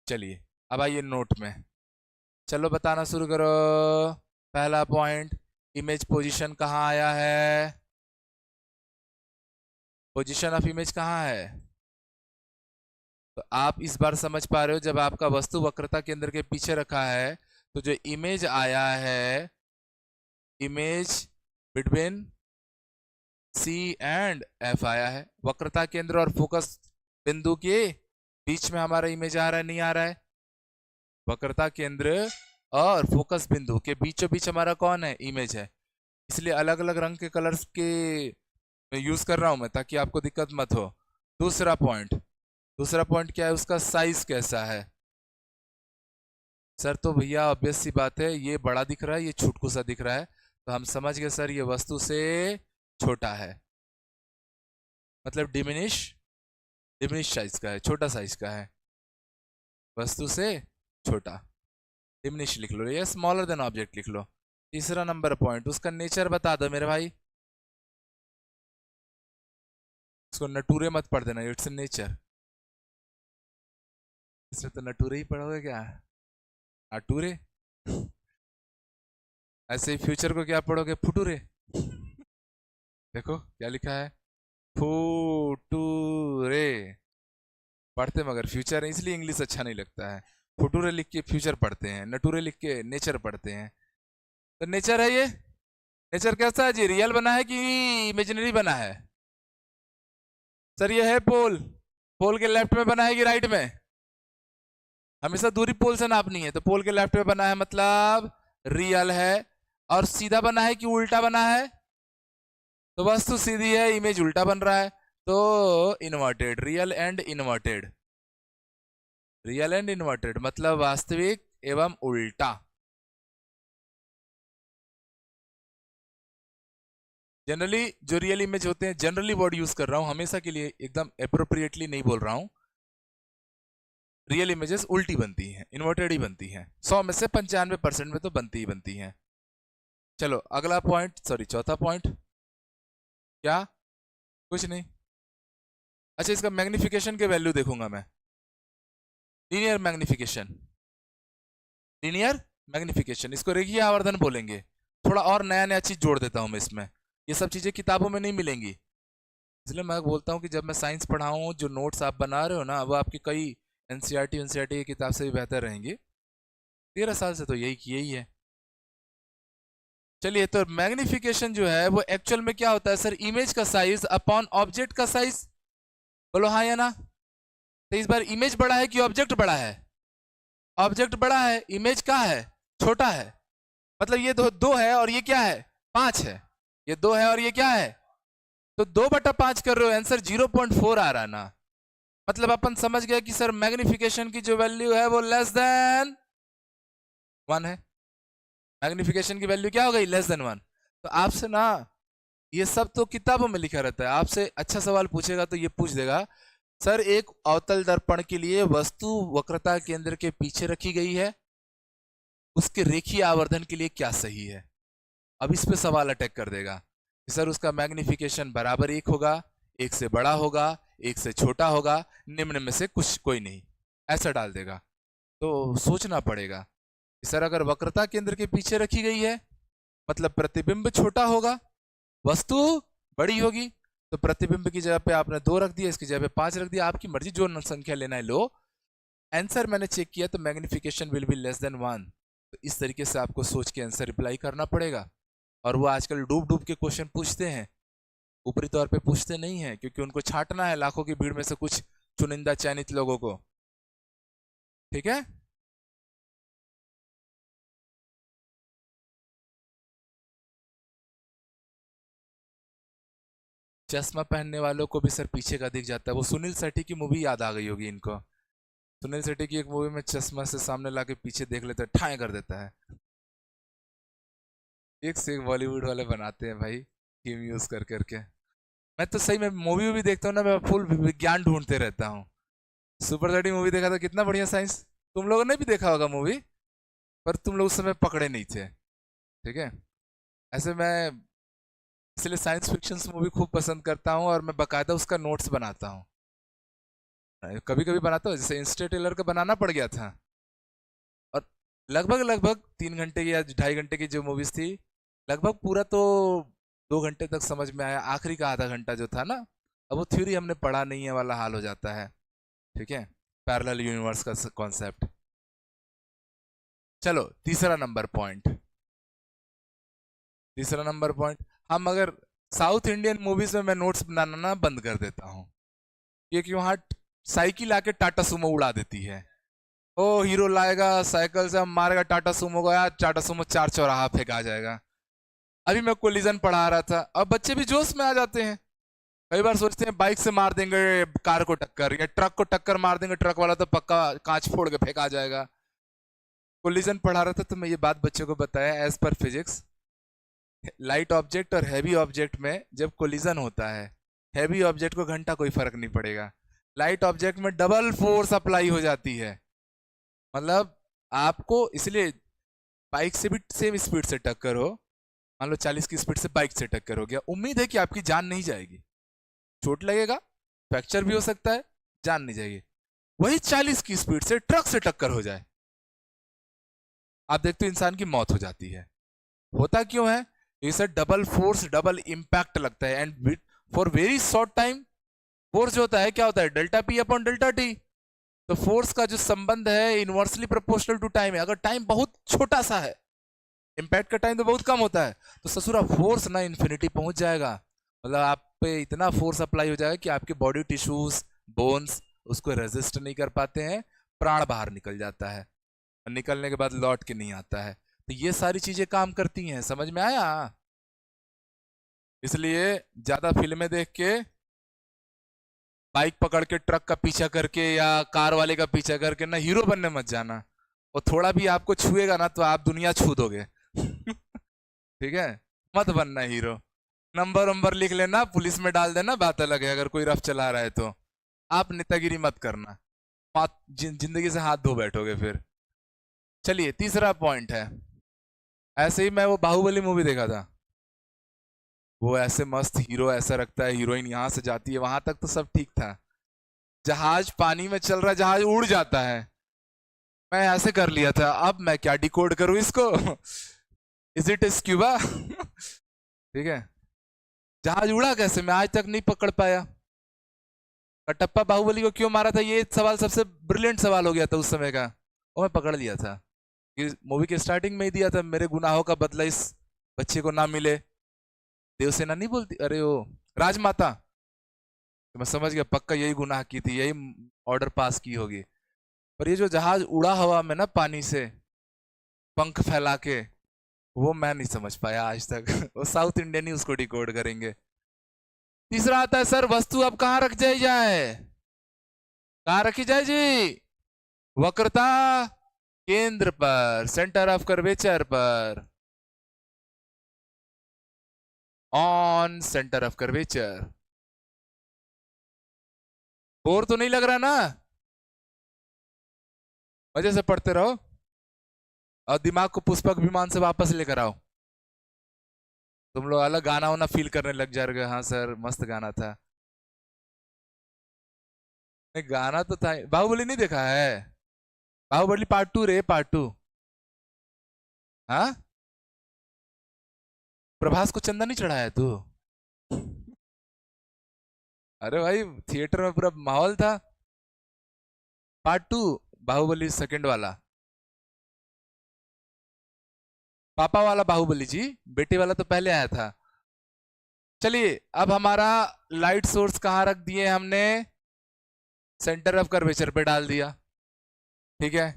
चलिए अब आइए नोट में, चलो बताना शुरू करो। पहला पॉइंट, इमेज पोजीशन कहाँ आया है? पोजीशन ऑफ इमेज कहाँ है? तो आप इस बार समझ पा रहे हो, जब आपका वस्तु वक्रता केंद्र के पीछे रखा है तो जो इमेज आया है, image between C and F आया है। वक्रता केंद्र और फोकस बिंदु के बीच में हमारा इमेज आ रहा है, नहीं आ रहा है? वक्रता केंद्र और फोकस बिंदु के बीचों बीच हमारा कौन है? इमेज है। इसलिए अलग अलग रंग के कलर्स के यूज कर रहा हूं मैं ताकि आपको दिक्कत मत हो। दूसरा पॉइंट, दूसरा पॉइंट क्या है? उसका साइज कैसा है? सर तो भैया ऑब्वियस सी बात है, ये बड़ा दिख रहा है, ये छुटकू सा दिख रहा है, तो हम समझ गए सर ये वस्तु से छोटा है। मतलब डिमिनिश, डिमिनिश साइज का है, छोटा साइज का है, वस्तु से छोटा, डिमिनिश लिख लो या स्मॉलर देन ऑब्जेक्ट लिख लो। तीसरा नंबर पॉइंट, उसका नेचर बता दो मेरे भाई, उसको नटूरे मत पढ़ देना, इट्स नेचर। इसमें तो नटूरे ही पढ़ोगे क्या, अटूरे। ऐसे ही फ्यूचर को क्या पढ़ोगे, फुटूरे। देखो क्या लिखा है, फुटूरे पढ़ते मगर फ्यूचर है, इसलिए इंग्लिश अच्छा नहीं लगता है। फुटूरे लिख के फ्यूचर पढ़ते हैं, नटूरे लिख के नेचर पढ़ते हैं। तो नेचर है ये, नेचर कैसा है जी, रियल बना है कि इमेजिनरी बना है? सर ये है पोल, पोल के लेफ्ट में बना है कि राइट में? हमेशा दूरी पोल से नापनी है, तो पोल के लेफ्ट में बना है मतलब रियल है। और सीधा बना है कि उल्टा बना है? तो वस्तु सीधी है, इमेज उल्टा बन रहा है, तो inverted, real and inverted, real and inverted मतलब वास्तविक एवं उल्टा। जनरली जो रियल इमेज होते हैं, जनरली वर्ड यूज कर रहा हूं, हमेशा के लिए एकदम अप्रोप्रिएटली नहीं बोल रहा हूं, रियल इमेजेस उल्टी बनती हैं, इन्वर्टेड ही बनती हैं, 100 में से 95% में तो बनती ही बनती हैं। चलो अगला पॉइंट, सॉरी चौथा पॉइंट, क्या, कुछ नहीं। अच्छा इसका मैग्निफिकेशन के वैल्यू देखूंगा मैं, लीनियर मैग्निफिकेशन, लीनियर मैग्निफिकेशन, इसको रेखीय आवर्धन बोलेंगे। थोड़ा और नया नया चीज जोड़ देता हूं मैं इसमें, ये सब चीजें किताबों में नहीं मिलेंगी, इसलिए मैं बोलता हूँ कि जब मैं साइंस पढ़ाऊँ, जो नोट्स आप बना रहे हो ना, वो आपकी कई एनसीईआरटी की किताब से भी बेहतर रहेंगे। 13 साल से तो यही है। चलिए, तो मैग्निफिकेशन जो है वो एक्चुअल में क्या होता है सर, इमेज का साइज अपॉन ऑब्जेक्ट का साइज, बोलो हाँ या ना। तो इस बार इमेज बड़ा है कि ऑब्जेक्ट बड़ा है? ऑब्जेक्ट बड़ा है, इमेज क्या है, छोटा है। मतलब ये दो है और ये क्या है, 5 है, ये 2 है और ये क्या है, तो 2/5 कर रहे हो, आंसर 0.4 आ रहा ना। मतलब अपन समझ गए कि सर मैग्निफिकेशन की जो वैल्यू है वो लेस देन 1 है, मैग्निफिकेशन की वैल्यू क्या हो गई, लेस देन 1। तो आपसे ना ये सब तो किताबों में लिखा रहता है, आपसे अच्छा सवाल पूछेगा तो ये पूछ देगा, सर एक अवतल दर्पण के लिए वस्तु वक्रता केंद्र के पीछे रखी गई है, उसके रेखीय आवर्धन के लिए क्या सही है। अब इस पे सवाल अटैक कर देगा कि सर उसका मैग्निफिकेशन बराबर 1 होगा, 1 से बड़ा होगा, 1 से छोटा होगा, निम्न में से कुछ कोई नहीं, ऐसा डाल देगा। तो सोचना पड़ेगा कि सर अगर वक्रता केंद्र के पीछे रखी गई है मतलब प्रतिबिंब छोटा होगा, वस्तु बड़ी होगी, तो प्रतिबिंब की जगह पे आपने 2 रख दिया, इसकी जगह पे 5 रख दिया, आपकी मर्जी जो संख्या लेना है लो। आंसर मैंने चेक किया तो magnification will be less than 1। तो इस तरीके से आपको सोच के आंसर रिप्लाई करना पड़ेगा। और वो आजकल डूब डूब के क्वेश्चन पूछते हैं, ऊपरी तौर पे पूछते नहीं है, क्योंकि उनको छांटना है लाखों की भीड़ में से कुछ चुनिंदा चयनित लोगों को। ठीक है, चश्मा पहनने वालों को भी सर पीछे का दिख जाता है, वो सुनील शेट्टी की मूवी याद आ गई होगी इनको। सुनील शेट्टी की एक मूवी में चश्मा से सामने लाके पीछे देख लेता है, ठाए कर देता है। एक से एक बॉलीवुड वाले बनाते हैं भाई, थीम यूज कर करके। मैं तो सही में मूवी भी देखता हूँ ना, मैं फुल विज्ञान ढूंढते रहता हूँ। सुपर 30 मूवी देखा था, कितना बढ़िया साइंस। तुम लोगों ने भी देखा होगा मूवी, पर तुम लोग उस समय पकड़े नहीं थे। ठीक है, ऐसे मैं इसलिए साइंस फिक्शन मूवी खूब पसंद करता हूँ, और मैं बकायदा उसका नोट्स बनाता हूँ, कभी कभी बनाता हूँ, जैसे इंस्टेटेलर का बनाना पड़ गया था। और लगभग लगभग 3 घंटे की या 2.5 घंटे की जो मूवीज थी, लगभग पूरा तो 2 घंटे तक समझ में आया, आखिरी का आधा घंटा जो था ना, अब वो थ्योरी हमने पढ़ा नहीं है वाला हाल हो जाता है। ठीक है, पैरेलल यूनिवर्स का कॉन्सेप्ट। चलो तीसरा नंबर पॉइंट, तीसरा नंबर पॉइंट, हम अगर साउथ इंडियन मूवीज में मैं नोट्स बनाना ना बंद कर देता हूँ, क्योंकि वहां साइकिल आके टाटा सुमो उड़ा देती है। ओ हीरो लाएगा साइकिल से, हम मारेगा टाटा सुमो को, यार टाटा सुमो 4 चौराहा फेंका जाएगा। अभी मैं कोलिजन पढ़ा रहा था, अब बच्चे भी जोश में आ जाते हैं, कई बार सोचते हैं बाइक से मार देंगे कार को टक्कर, या ट्रक को टक्कर मार देंगे, ट्रक वाला तो पक्का कांच फोड़ के फेंका जाएगा। कोलिजन पढ़ा रहा था तो मैं ये बात बच्चों को बताया, as per physics light object और हैवी ऑब्जेक्ट में जब कोलिजन होता है हैवी ऑब्जेक्ट को घंटा कोई फर्क नहीं पड़ेगा। लाइट ऑब्जेक्ट में डबल फोर्स अप्लाई हो जाती है। मतलब आपको इसलिए बाइक से भी सेम स्पीड से टक्कर हो, मान लो 40 की स्पीड से बाइक से टक्कर हो गया, उम्मीद है कि आपकी जान नहीं जाएगी, चोट लगेगा, फ्रैक्चर भी हो सकता है, जान नहीं जाएगी। वही 40 की स्पीड से ट्रक से टक्कर हो जाए, आप देखते हो इंसान की मौत हो जाती है। होता क्यों है? इसे डबल फोर्स डबल इंपैक्ट लगता है, and for very short time force जो होता है क्या होता है, delta P upon delta T. तो फोर्स का जो संबंध है इनवर्सली प्रोपोर्शनल टू टाइम है। अगर टाइम बहुत छोटा सा है, इंपैक्ट का टाइम तो बहुत कम होता है, तो ससुरा फोर्स ना इन्फिनिटी पहुंच जाएगा। मतलब आप पे इतना फोर्स अप्लाई हो जाएगा कि आपके बॉडी टिश्यूज बोन्स उसको रेजिस्ट नहीं कर पाते हैं, प्राण बाहर निकल जाता है, निकलने के बाद लौट के नहीं आता है। तो ये सारी चीजें काम करती हैं, समझ में आया? इसलिए ज्यादा फिल्में देख के, बाइक पकड़ के ट्रक का पीछा करके या कार वाले का पीछा करके ना हीरो बनने मत जाना। और थोड़ा भी आपको छुएगा ना तो आप दुनिया छू दोगे। ठीक है, मत बनना हीरो। नंबर वंबर लिख लेना, पुलिस में डाल देना, बात अलग है, अगर कोई रफ चला रहा है तो। आप नेतागिरी मत करना, जिंदगी से हाथ धो बैठोगे फिर। चलिए तीसरा पॉइंट है, ऐसे ही मैं वो बाहुबली मूवी देखा था, वो ऐसे मस्त हीरो ऐसा रखता है, हीरोइन यहां से जाती है वहां तक तो सब ठीक था, जहाज पानी में चल रहा है, जहाज उड़ जाता है, मैं ऐसे कर लिया था, अब मैं क्या डिकोड करूं इसको? Is it scuba? ठीक है, जहाज उड़ा कैसे, मैं आज तक नहीं पकड़ पाया। कटप्पा बाहुबली को क्यों मारा था, ये सवाल सबसे ब्रिलियंट सवाल हो गया था उस समय का, वो मैं पकड़ लिया था। मूवी के स्टार्टिंग में ही दिया था, मेरे गुनाहों का बदला इस बच्चे को ना मिले। देवसेना नहीं बोलती, अरे वो राजमाता, तो मैं समझ गया पक्का यही गुनाह की थी, यही ऑर्डर पास की होगी। पर ये जो जहाज उड़ा हवा में ना पानी से पंख फैला के, वो मैं नहीं समझ पाया आज तक। वो साउथ इंडियन ही उसको डिकोड करेंगे। तीसरा आता है, सर वस्तु अब कहाँ रख जाए जाए, कहाँ रखी जाए जी? वक्रता केंद्र पर, सेंटर ऑफ कर्वेचर पर, on centre of curvature. Bore तो नहीं लग रहा ना? मजे से पढ़ते रहो और दिमाग को पुष्पक विमान से वापस लेकर आओ। तुम लोग अलग गाना वाना फील करने लग जाओगे, हाँ सर मस्त गाना था। नहीं गाना तो था, बाहुबली नहीं देखा है? बाहुबली पार्ट 2 रे, पार्ट 2। हाँ, प्रभास को चंदा नहीं चढ़ाया तू? अरे भाई थिएटर में पूरा माहौल था। पार्ट 2, बाहुबली सेकंड वाला, पापा वाला बाहुबली जी, बेटे वाला तो पहले आया था। चलिए अब हमारा लाइट सोर्स कहाँ रख दिए हमने, सेंटर ऑफ कर्वेचर पे डाल दिया। ठीक है,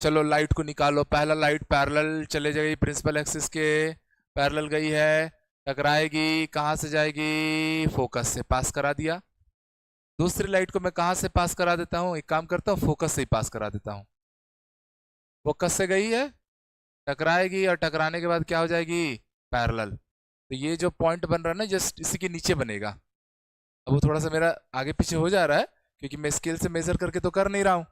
चलो लाइट को निकालो। पहला लाइट पैरेलल चले जाएगी प्रिंसिपल एक्सिस के, पैरेलल गई है, टकराएगी, कहाँ से जाएगी, फोकस से पास करा दिया। दूसरी लाइट को मैं कहाँ से पास करा देता हूँ, एक काम करता हूँ फोकस से ही पास करा देता हूँ। फोकस से गई है, टकराएगी, और टकराने के बाद क्या हो जाएगी, पैरेलल। तो ये जो पॉइंट बन रहा है ना जस्ट इसी के नीचे बनेगा। अब वो थोड़ा सा मेरा आगे पीछे हो जा रहा है क्योंकि मैं स्केल से मेजर करके तो कर नहीं रहा हूं,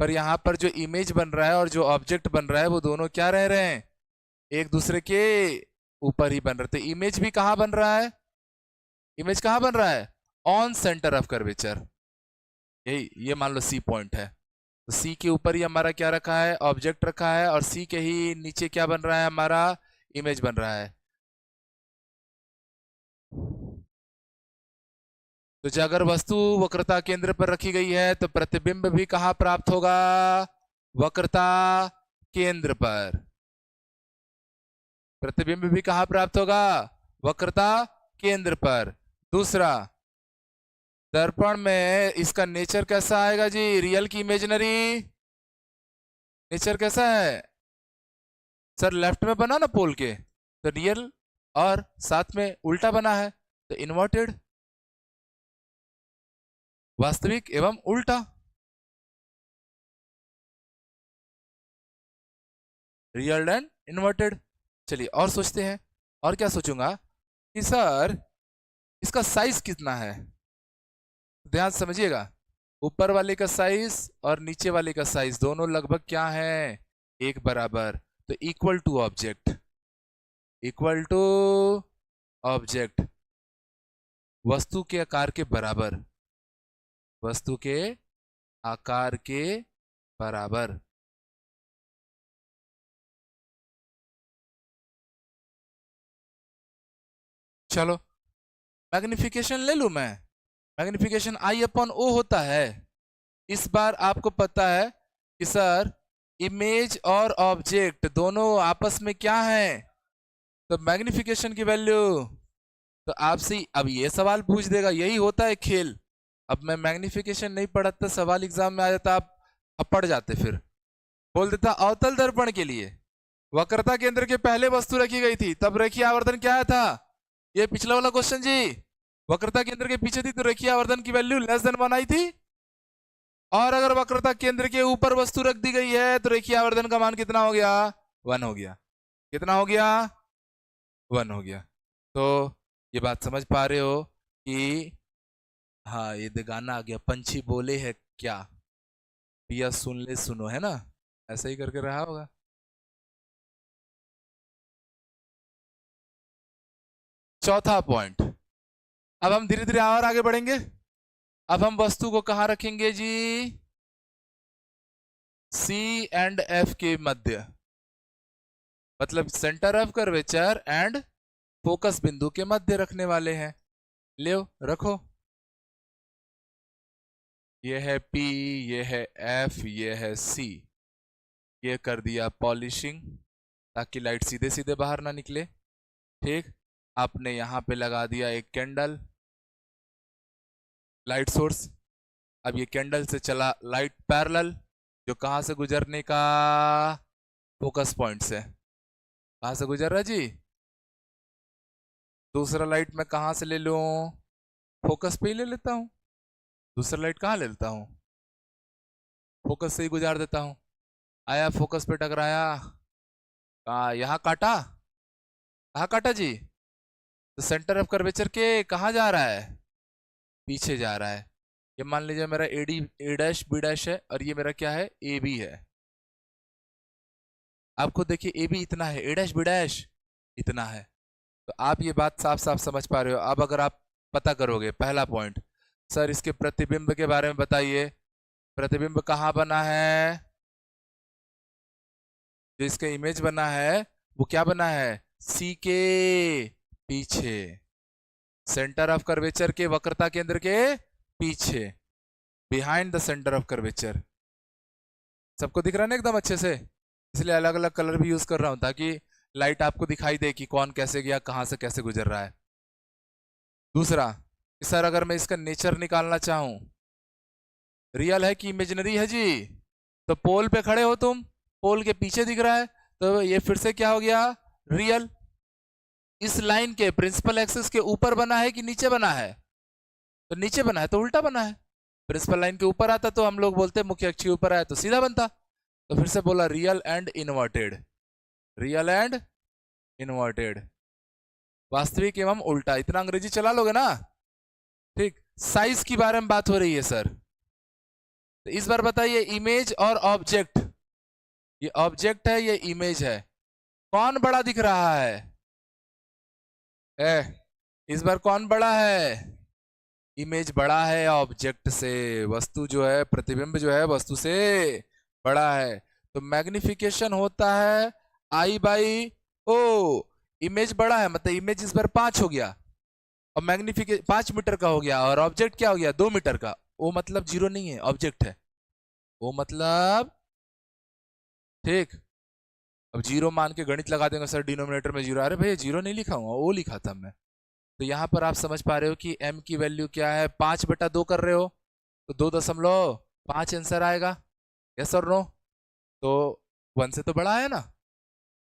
पर यहाँ पर जो इमेज बन रहा है और जो ऑब्जेक्ट बन रहा है वो दोनों क्या रह रहे हैं, एक दूसरे के ऊपर ही बन रहे। तो इमेज भी कहाँ बन रहा है, इमेज कहाँ बन रहा है, ऑन सेंटर ऑफ कर्वेचर। यही ये मान लो सी पॉइंट है, तो सी के ऊपर ही हमारा क्या रखा है, ऑब्जेक्ट रखा है, और सी के ही नीचे क्या बन रहा है, हमारा इमेज बन रहा है। तो जो अगर वस्तु वक्रता केंद्र पर रखी गई है तो प्रतिबिंब भी कहाँ प्राप्त होगा, वक्रता केंद्र पर। प्रतिबिंब भी कहाँ प्राप्त होगा, वक्रता केंद्र पर। दूसरा, दर्पण में इसका नेचर कैसा आएगा जी, रियल की इमेजिनरी, नेचर कैसा है सर, लेफ्ट में बना ना पोल के, तो रियल, और साथ में उल्टा बना है तो इन्वर्टेड, वास्तविक एवं उल्टा, रियल एंड इन्वर्टेड। चलिए और सोचते हैं, और क्या सोचूंगा कि सर इसका साइज कितना है, ध्यान से समझिएगा। ऊपर वाले का साइज और नीचे वाले का साइज दोनों लगभग क्या है, एक बराबर। तो equal to object, equal to object, वस्तु के आकार के बराबर, वस्तु के आकार के बराबर। चलो मैग्निफिकेशन ले लूं मैं, मैग्निफिकेशन आई अपॉन ओ होता है। इस बार आपको पता है कि सर इमेज और ऑब्जेक्ट दोनों आपस में क्या है, तो मैग्निफिकेशन की वैल्यू, तो आपसे अब ये सवाल पूछ देगा, यही होता है खेल। अब मैं मैग्निफिकेशन नहीं पढ़ता, सवाल एग्जाम में आ जाता, आप पढ़ जाते, फिर बोल देता अवतल दर्पण के लिए वक्रता केंद्र के पहले वस्तु रखी गई थी, तब रेखीय आवर्धन क्या था, ये पिछला वाला क्वेश्चन जी। वक्रता केंद्र के पीछे थी तो रेखीय आवर्धन की वैल्यू लेस देन 1 आई थी, और अगर वक्रता केंद्र के ऊपर वस्तु रख दी गई है तो रेखीय आवर्धन का मान कितना हो गया, 1 हो गया। कितना हो गया, 1 हो गया। तो ये बात समझ पा रहे हो कि हाँ, ये गाना आ गया, पंछी बोले है क्या, पिया सुन ले सुनो, है ना, ऐसा ही करके रहा होगा। चौथा पॉइंट, अब हम धीरे धीरे और आगे बढ़ेंगे। अब हम वस्तु को कहां रखेंगे जी, सी एंड एफ के मध्य, मतलब centre of curvature and focus बिंदु के मध्य रखने वाले हैं। ले रखो, ये है P, ये है F, ये है C। ये कर दिया पॉलिशिंग ताकि लाइट सीधे सीधे बाहर ना निकले। ठीक, आपने यहां पे लगा दिया एक कैंडल, लाइट सोर्स। अब ये कैंडल से चला लाइट पैरेलल, जो कहां से गुजरने का, फोकस पॉइंट से। कहां से गुजर रहा है जी, दूसरा लाइट मैं कहां से ले लूं, फोकस पे ही ले लेता हूं। दूसरा लाइट कहां ले लेता हूं, फोकस से ही गुजार देता हूं। आया फोकस पे टकराया, यहाँ काटा, कहाँ काटा जी, तो सेंटर ऑफ कर्वेचर के कहाँ जा रहा है, पीछे जा रहा है। ये मान लीजिए मेरा एडी, ए डैश बी डैश है, और ये मेरा क्या है, ए बी है। आपको देखिए ए बी इतना है, ए डैश बी डैश इतना है। तो आप ये बात साफ साफ समझ पा रहे हो। अब अगर आप पता करोगे, पहला पॉइंट, सर इसके प्रतिबिंब के बारे में बताइए, प्रतिबिंब कहाँ बना है, जो इसका इमेज बना है वो क्या बना है, सी के पीछे, सेंटर ऑफ कर्वेचर के वक्रता केंद्र के पीछे, behind the centre of curvature. सबको दिख रहा है ना एकदम अच्छे से, इसलिए अलग अलग कलर भी यूज कर रहा हूं ताकि लाइट आपको दिखाई दे कि कौन कैसे गया, कहां से कैसे गुजर रहा है। दूसरा, सर अगर मैं इसका नेचर निकालना चाहूं, रियल है कि इमेजिनरी है जी, तो पोल पे खड़े हो तुम, पोल के पीछे दिख रहा है, तो ये फिर से क्या हो गया, रियल। इस लाइन के प्रिंसिपल एक्सिस के ऊपर बना है कि नीचे बना है, तो नीचे बना है तो उल्टा बना है। प्रिंसिपल लाइन के ऊपर आता तो हम लोग बोलते मुख्य अक्ष के ऊपर आया तो सीधा बनता। तो फिर से बोला real and inverted, real and inverted, वास्तविक एवं उल्टा। इतना अंग्रेजी चला लोगे ना, ठीक। साइज की बारे में बात हो रही है सर, तो इस बार बताइए इमेज और ऑब्जेक्ट, ये ऑब्जेक्ट है ये इमेज है, कौन बड़ा दिख रहा है, इस बार कौन बड़ा है, इमेज बड़ा है ऑब्जेक्ट से, वस्तु जो है, प्रतिबिंब जो है वस्तु से बड़ा है। तो मैग्निफिकेशन होता है आई बाई ओ, इमेज बड़ा है मतलब इमेज इस बार 5 हो गया, और मैग्निफिकेशन 5 मीटर का हो गया, और ऑब्जेक्ट क्या हो गया, 2 मीटर का। वो मतलब 0 नहीं है, ऑब्जेक्ट है वो मतलब, ठीक। अब 0 मान के गणित लगा देंगे सर डिनोमिनेटर में 0, अरे भैया 0 नहीं लिखा हुआ, वो लिखा था मैं। तो यहाँ पर आप समझ पा रहे हो कि m की वैल्यू क्या है, 5/2 कर रहे हो तो 2.5 आंसर आएगा, यस और नो, तो 1 से तो बड़ा है ना।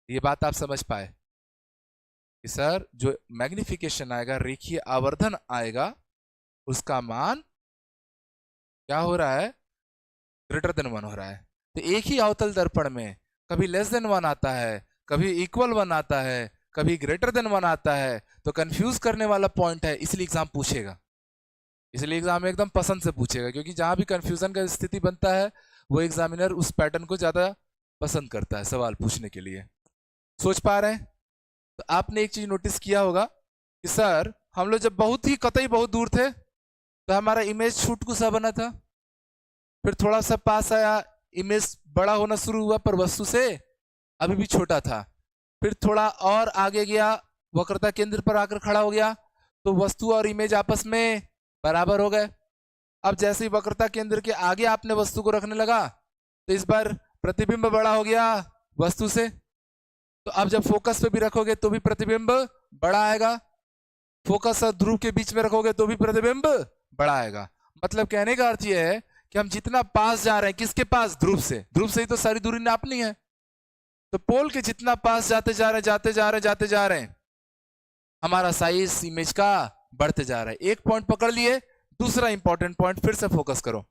ये बात आप समझ पाए कि सर जो मैग्निफिकेशन आएगा, रेखीय आवर्धन आएगा, उसका मान क्या हो रहा है, ग्रेटर देन 1 हो रहा है। तो एक ही अवतल दर्पण में कभी लेस देन 1 आता है, कभी इक्वल 1 आता है, कभी ग्रेटर देन 1 आता है तो कंफ्यूज करने वाला पॉइंट है, इसलिए एग्जाम पूछेगा, इसलिए एग्जाम में एकदम पसंद से पूछेगा, क्योंकि जहां भी कंफ्यूजन का स्थिति बनता है वो एग्जामिनर उस पैटर्न को ज्यादा पसंद करता है सवाल पूछने के लिए। सोच पा रहे हैं? तो आपने एक चीज नोटिस किया होगा कि सर हम लोग जब बहुत ही कतई बहुत दूर थे तो हमारा इमेज छूटकू सा बना था, फिर थोड़ा सा पास आया, इमेज बड़ा होना शुरू हुआ पर वस्तु से अभी भी छोटा था, फिर थोड़ा और आगे गया, वक्रता केंद्र पर आकर खड़ा हो गया तो वस्तु और इमेज आपस में बराबर हो गए। अब जैसे ही वक्रता केंद्र के आगे आपने वस्तु को रखने लगा तो इस बार प्रतिबिंब बड़ा हो गया वस्तु से, तो अब जब फोकस पे भी रखोगे तो भी प्रतिबिंब बड़ा आएगा, फोकस और ध्रुव के बीच में रखोगे तो भी प्रतिबिंब बड़ा आएगा। मतलब कहने का अर्थ यह है कि हम जितना पास जा रहे हैं, किसके पास? ध्रुव से, ध्रुव से ही तो सारी दूरी नापनी है, तो पोल के जितना पास जाते जा रहे जाते जा रहे हैं हमारा साइज इमेज का बढ़ते जा रहा है। एक पॉइंट पकड़ लिए, दूसरा इंपॉर्टेंट पॉइंट फिर से फोकस करो।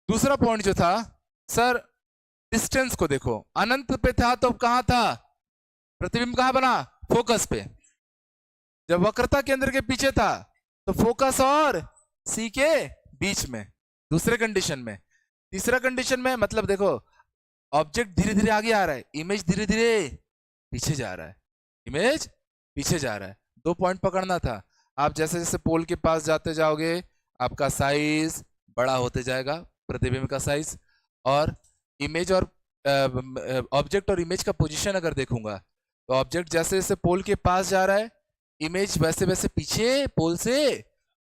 दूसरा पॉइंट जो था सर, डिस्टेंस को देखो, अनंत पे था तो कहां था प्रतिबिंब, कहां बना? फोकस पे। जब वक्रता केंद्र के पीछे था तो फोकस और सी के बीच में, दूसरे कंडीशन में। तीसरा कंडीशन में मतलब देखो, ऑब्जेक्ट धीरे धीरे आगे आ रहा है, इमेज धीरे धीरे पीछे जा रहा है, इमेज पीछे जा रहा है। 2 पॉइंट पकड़ना था। आप जैसे जैसे पोल के पास जाते जाओगे आपका साइज बड़ा होते जाएगा, प्रतिबिंब का साइज, और इमेज और ऑब्जेक्ट और इमेज का पोजीशन अगर देखूंगा तो ऑब्जेक्ट जैसे जैसे पोल के पास जा रहा है, इमेज वैसे वैसे पीछे पोल से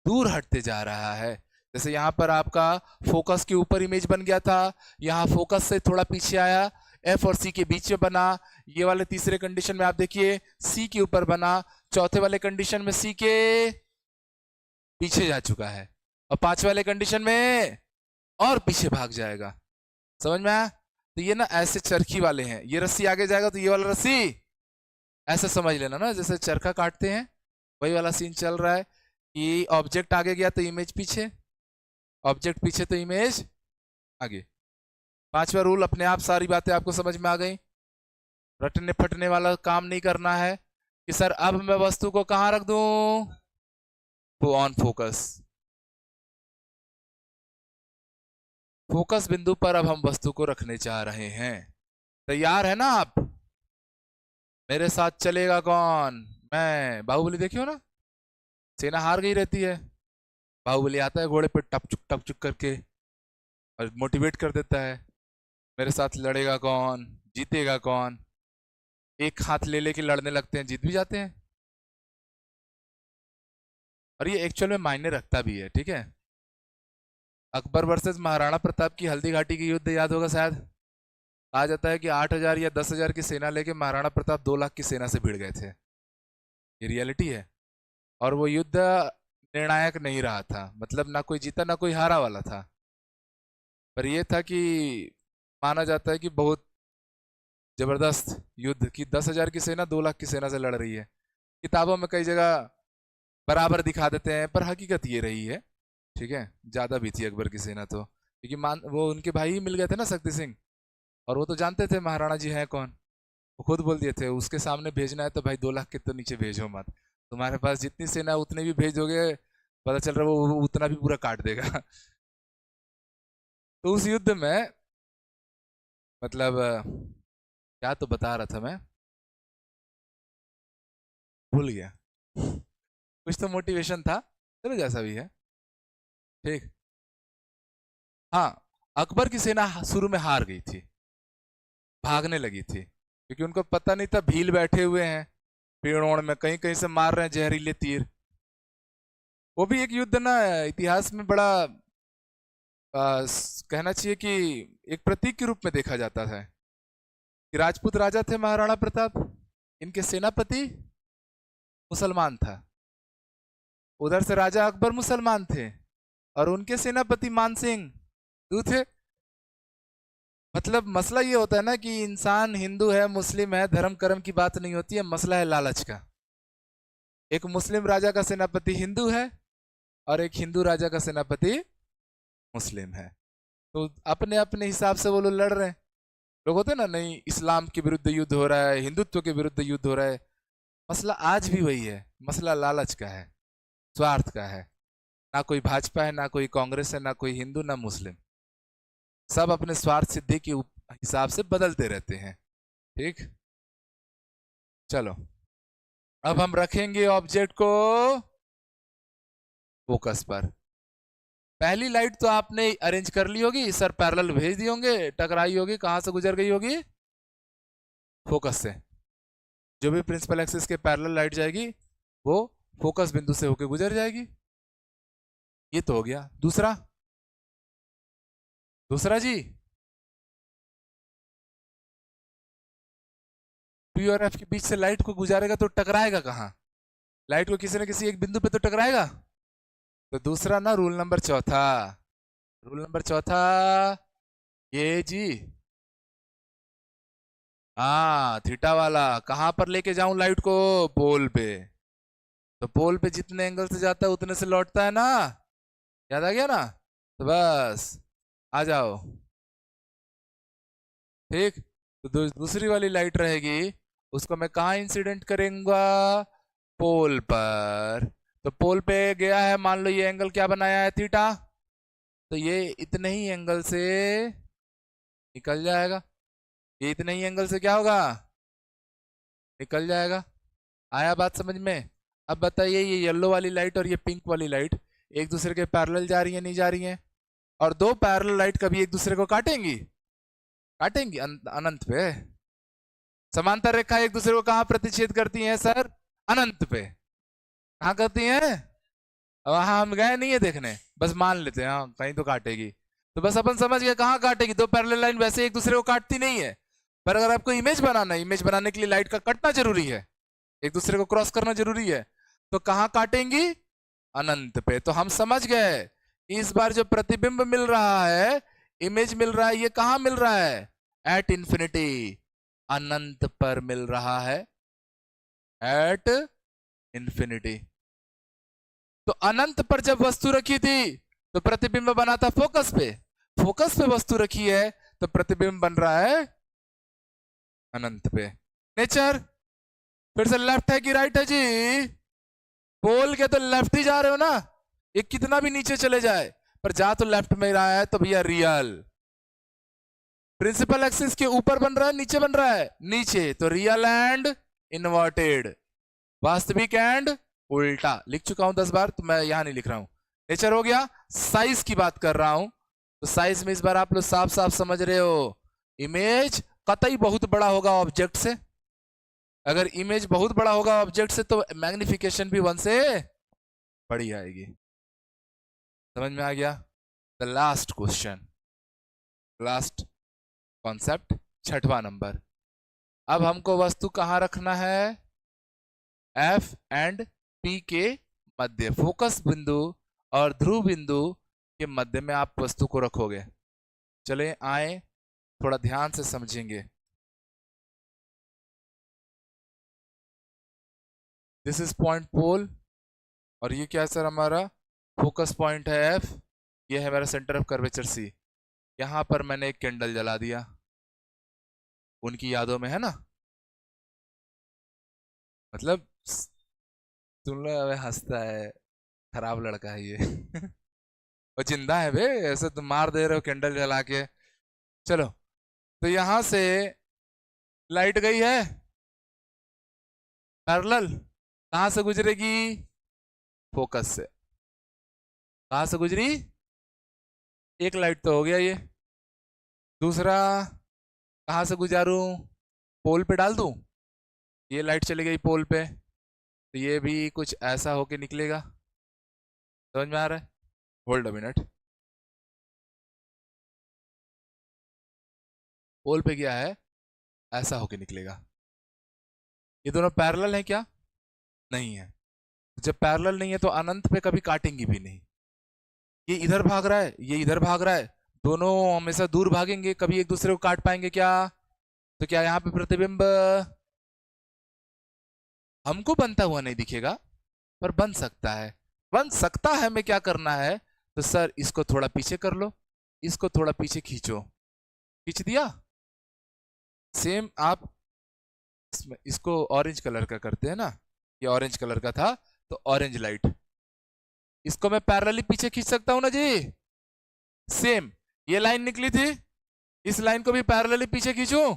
दूर हटते जा रहा है। जैसे यहाँ पर आपका फोकस के ऊपर इमेज बन गया था, यहाँ फोकस से थोड़ा पीछे आया, एफ और सी के बीच में बना। ये वाले तीसरे कंडीशन में आप देखिए सी के ऊपर बना, चौथे वाले कंडीशन में सी के पीछे जा चुका है, और 5वें वाले कंडीशन में और पीछे भाग जाएगा। समझ में आया? तो ये ना ऐसे चरखी वाले हैं, ये रस्सी आगे जाएगा तो ये वाला रस्सी ऐसे समझ लेना ना, जैसे चरखा काटते हैं वही वाला सीन चल रहा है कि ऑब्जेक्ट आगे गया तो इमेज पीछे, ऑब्जेक्ट पीछे तो इमेज आगे। 5वां रूल, अपने आप सारी बातें आपको समझ में आ गई। रटने फटने वाला काम नहीं करना है कि सर अब मैं वस्तु को कहां रख दूं, तो ऑन फोकस, फोकस बिंदु पर अब हम वस्तु को रखने चाह रहे हैं। तैयार है ना आप? मेरे साथ चलेगा कौन? मैं। बाहुबली देखियो ना, सेना हार गई रहती है, बाहुबली आता है घोड़े पे टप चुक करके और मोटिवेट कर देता है, मेरे साथ लड़ेगा कौन, जीतेगा कौन। एक हाथ ले लेके लड़ने लगते हैं, जीत भी जाते हैं। और ये एक्चुअल में मायने रखता भी है, ठीक है। अकबर वर्सेस महाराणा प्रताप की हल्दी घाटी की युद्ध याद होगा शायद। कहा जाता है कि 8,000 या 10,000 की सेना लेके महाराणा प्रताप 2 लाख की सेना से भिड़ गए थे। ये रियलिटी है। और वो युद्ध निर्णायक नहीं रहा था, मतलब ना कोई जीता ना कोई हारा वाला था, पर यह था कि माना जाता है कि बहुत जबरदस्त युद्ध की 10,000 की सेना 2 लाख की सेना से लड़ रही है। किताबों में कई जगह बराबर दिखा देते हैं, पर हकीकत ये रही है, ठीक है। ज्यादा भी थी अकबर की सेना तो, क्योंकि वो उनके भाई ही मिल गए थे ना, शक्ति सिंह, और वो तो जानते थे महाराणा जी हैं कौन। वो खुद बोल दिए थे उसके सामने भेजना है तो भाई 2 लाख के तो नीचे भेजो मत, तुम्हारे पास जितनी सेना उतने भी भेजोगे पता चल रहा है वो उतना भी पूरा काट देगा। तो उस युद्ध में मतलब क्या तो बता रहा था मैं, भूल गया। कुछ तो मोटिवेशन था, चलो जैसा भी है, ठीक। हाँ, अकबर की सेना शुरू में हार गई थी, भागने लगी थी, क्योंकि उनको पता नहीं था भील बैठे हुए हैं पेड़ों में, कहीं कहीं से मार रहे हैं जहरीले तीर। वो भी एक युद्ध ना इतिहास में बड़ा कहना चाहिए कि एक प्रतीक के रूप में देखा जाता है कि राजपूत राजा थे महाराणा प्रताप, इनके सेनापति मुसलमान था, उधर से राजा अकबर मुसलमान थे और उनके सेनापति मानसिंह हिंदू थे। मतलब मसला ये होता है ना कि इंसान हिंदू है मुस्लिम है, धर्म कर्म की बात नहीं होती है, मसला है लालच का। एक मुस्लिम राजा का सेनापति हिंदू है और एक हिंदू राजा का सेनापति मुस्लिम है, तो अपने अपने हिसाब से वो लोग लड़ रहे हैं। लोग होते हैं ना, नहीं इस्लाम के विरुद्ध युद्ध हो रहा है, हिंदुत्व के विरुद्ध युद्ध हो रहा है। मसला आज भी वही है, मसला लालच का है, स्वार्थ का है। ना कोई भाजपा है, ना कोई कांग्रेस है, ना कोई हिंदू, ना मुस्लिम। सब अपने स्वार्थ सिद्धि के हिसाब से बदलते रहते हैं। ठीक, चलो अब हम रखेंगे ऑब्जेक्ट को फोकस पर। पहली लाइट तो आपने अरेंज कर ली होगी, सर पैरेलल भेज दिए होंगे, टकराई होगी, कहां से गुजर गई होगी? फोकस से। जो भी प्रिंसिपल एक्सिस के पैरेलल लाइट जाएगी वो फोकस बिंदु से होकर गुजर जाएगी। ये तो हो गया। दूसरा, दूसरा जी, पी और एफ के बीच से लाइट को गुजारेगा तो टकराएगा कहां? लाइट को किसी न किसी एक बिंदु पे तो टकराएगा। तो दूसरा ना, रूल नंबर चौथा, रूल नंबर चौथा ये जी, हाँ थीटा वाला। कहां पर लेके जाऊं लाइट को? पोल पे। तो पोल पे जितने एंगल से जाता है उतने से लौटता है ना, याद आ गया ना? तो बस आ जाओ। ठीक, तो दूसरी वाली लाइट रहेगी, उसको मैं कहाँ इंसिडेंट करूंगा? पोल पर। तो पोल पे गया है, मान लो ये एंगल क्या बनाया है? थीटा। तो ये इतने ही एंगल से निकल जाएगा। ये इतने ही एंगल से क्या होगा? निकल जाएगा। आया बात समझ में? अब बताइए, ये येलो वाली लाइट और ये पिंक वाली लाइट एक दूसरे के पैरेलल जा रही है, नहीं जा रही है? और दो पैरेलल लाइट कभी एक दूसरे को काटेंगी? काटेंगी अनंत पे। समांतर रेखा एक दूसरे को कहां प्रतिच्छेद करती हैं सर? अनंत पे। कहां करती हैं? वहां हम गए नहीं है देखने, बस मान लेते हैं हाँ कहीं तो काटेगी। तो बस अपन समझ गए कहां काटेगी। दो पैरेलल लाइन वैसे एक दूसरे को काटती नहीं है, पर अगर आपको इमेज बनाना है, इमेज बनाने के लिए लाइट का कटना जरूरी है, एक दूसरे को क्रॉस करना जरूरी है, तो कहां काटेंगी? अनंत पे। तो हम समझ गए इस बार जो प्रतिबिंब मिल रहा है, इमेज मिल रहा है, ये कहां मिल रहा है? एट इंफिनिटी, अनंत पर मिल रहा है, एट इंफिनिटी। तो अनंत पर जब वस्तु रखी थी तो प्रतिबिंब बना था फोकस पे, फोकस पे वस्तु रखी है तो प्रतिबिंब बन रहा है अनंत पे। नेचर फिर से लेफ्ट है कि राइट है जी? पोल के तो लेफ्ट ही जा रहे हो ना, ये कितना भी नीचे चले जाए पर जा तो लेफ्ट में रहा है, तो भैया रियल। प्रिंसिपल एक्सिस के ऊपर बन रहा है, नीचे बन रहा है? नीचे। तो रियल एंड इनवर्टेड, वास्तविक एंड उल्टा। लिख चुका हूं 10 बार, तो मैं यहां नहीं लिख रहा हूं। नेचर हो गया। साइज की बात कर रहा हूं, तो साइज में इस बार आप लोग साफ साफ समझ रहे हो, इमेज कतई बहुत बड़ा होगा ऑब्जेक्ट से। अगर इमेज बहुत बड़ा होगा ऑब्जेक्ट से तो मैग्निफिकेशन भी 1 से बड़ी आएगी। समझ में आ गया? The last question, last concept, 6वां नंबर। अब हमको वस्तु कहां रखना है? एफ एंड पी के मध्य, फोकस बिंदु और ध्रुव बिंदु के मध्य में आप वस्तु को रखोगे। चले आए, थोड़ा ध्यान से समझेंगे। दिस इज पॉइंट पोल, और ये क्या है सर? हमारा फोकस पॉइंट है एफ, ये है मेरा सेंटर ऑफ कर्वेचर सी। यहां पर मैंने एक कैंडल जला दिया, उनकी यादों में, है ना? मतलब सुन लो, अबे हंसता है, खराब लड़का है ये वो जिंदा है बे, ऐसे तुम मार दे रहे हो कैंडल जला के। चलो, तो यहां से लाइट गई है पैरेलल, कहां से गुजरेगी? फोकस से। कहां से गुजरी? एक लाइट तो हो गया ये। दूसरा कहां से गुजारूं? पोल पे डाल दूं? ये लाइट चली गई पोल पे, तो ये भी कुछ ऐसा होके निकलेगा। समझ में आ रहा है? Hold a minute. पोल पे गया है, ऐसा होके निकलेगा। ये दोनों पैरेलल है क्या? नहीं है। जब पैरेलल नहीं है तो अनंत पे कभी काटेंगे भी नहीं। ये इधर भाग रहा है, ये इधर भाग रहा है, दोनों हमेशा दूर भागेंगे, कभी एक दूसरे को काट पाएंगे क्या? तो क्या यहाँ पे प्रतिबिंब हमको बनता हुआ नहीं दिखेगा, पर बन सकता है। बन सकता है, हमें क्या करना है? तो सर इसको थोड़ा पीछे कर लो, इसको थोड़ा पीछे खींचो, खींच दिया, सेम आप इसको ऑरेंज कलर का करते हैं ना, ये ऑरेंज कलर का था तो ऑरेंज लाइट, इसको मैं पैरेलली पीछे खींच सकता हूं ना जी। सेम ये लाइन निकली थी, इस लाइन को भी पैरेलली पीछे खींचूं,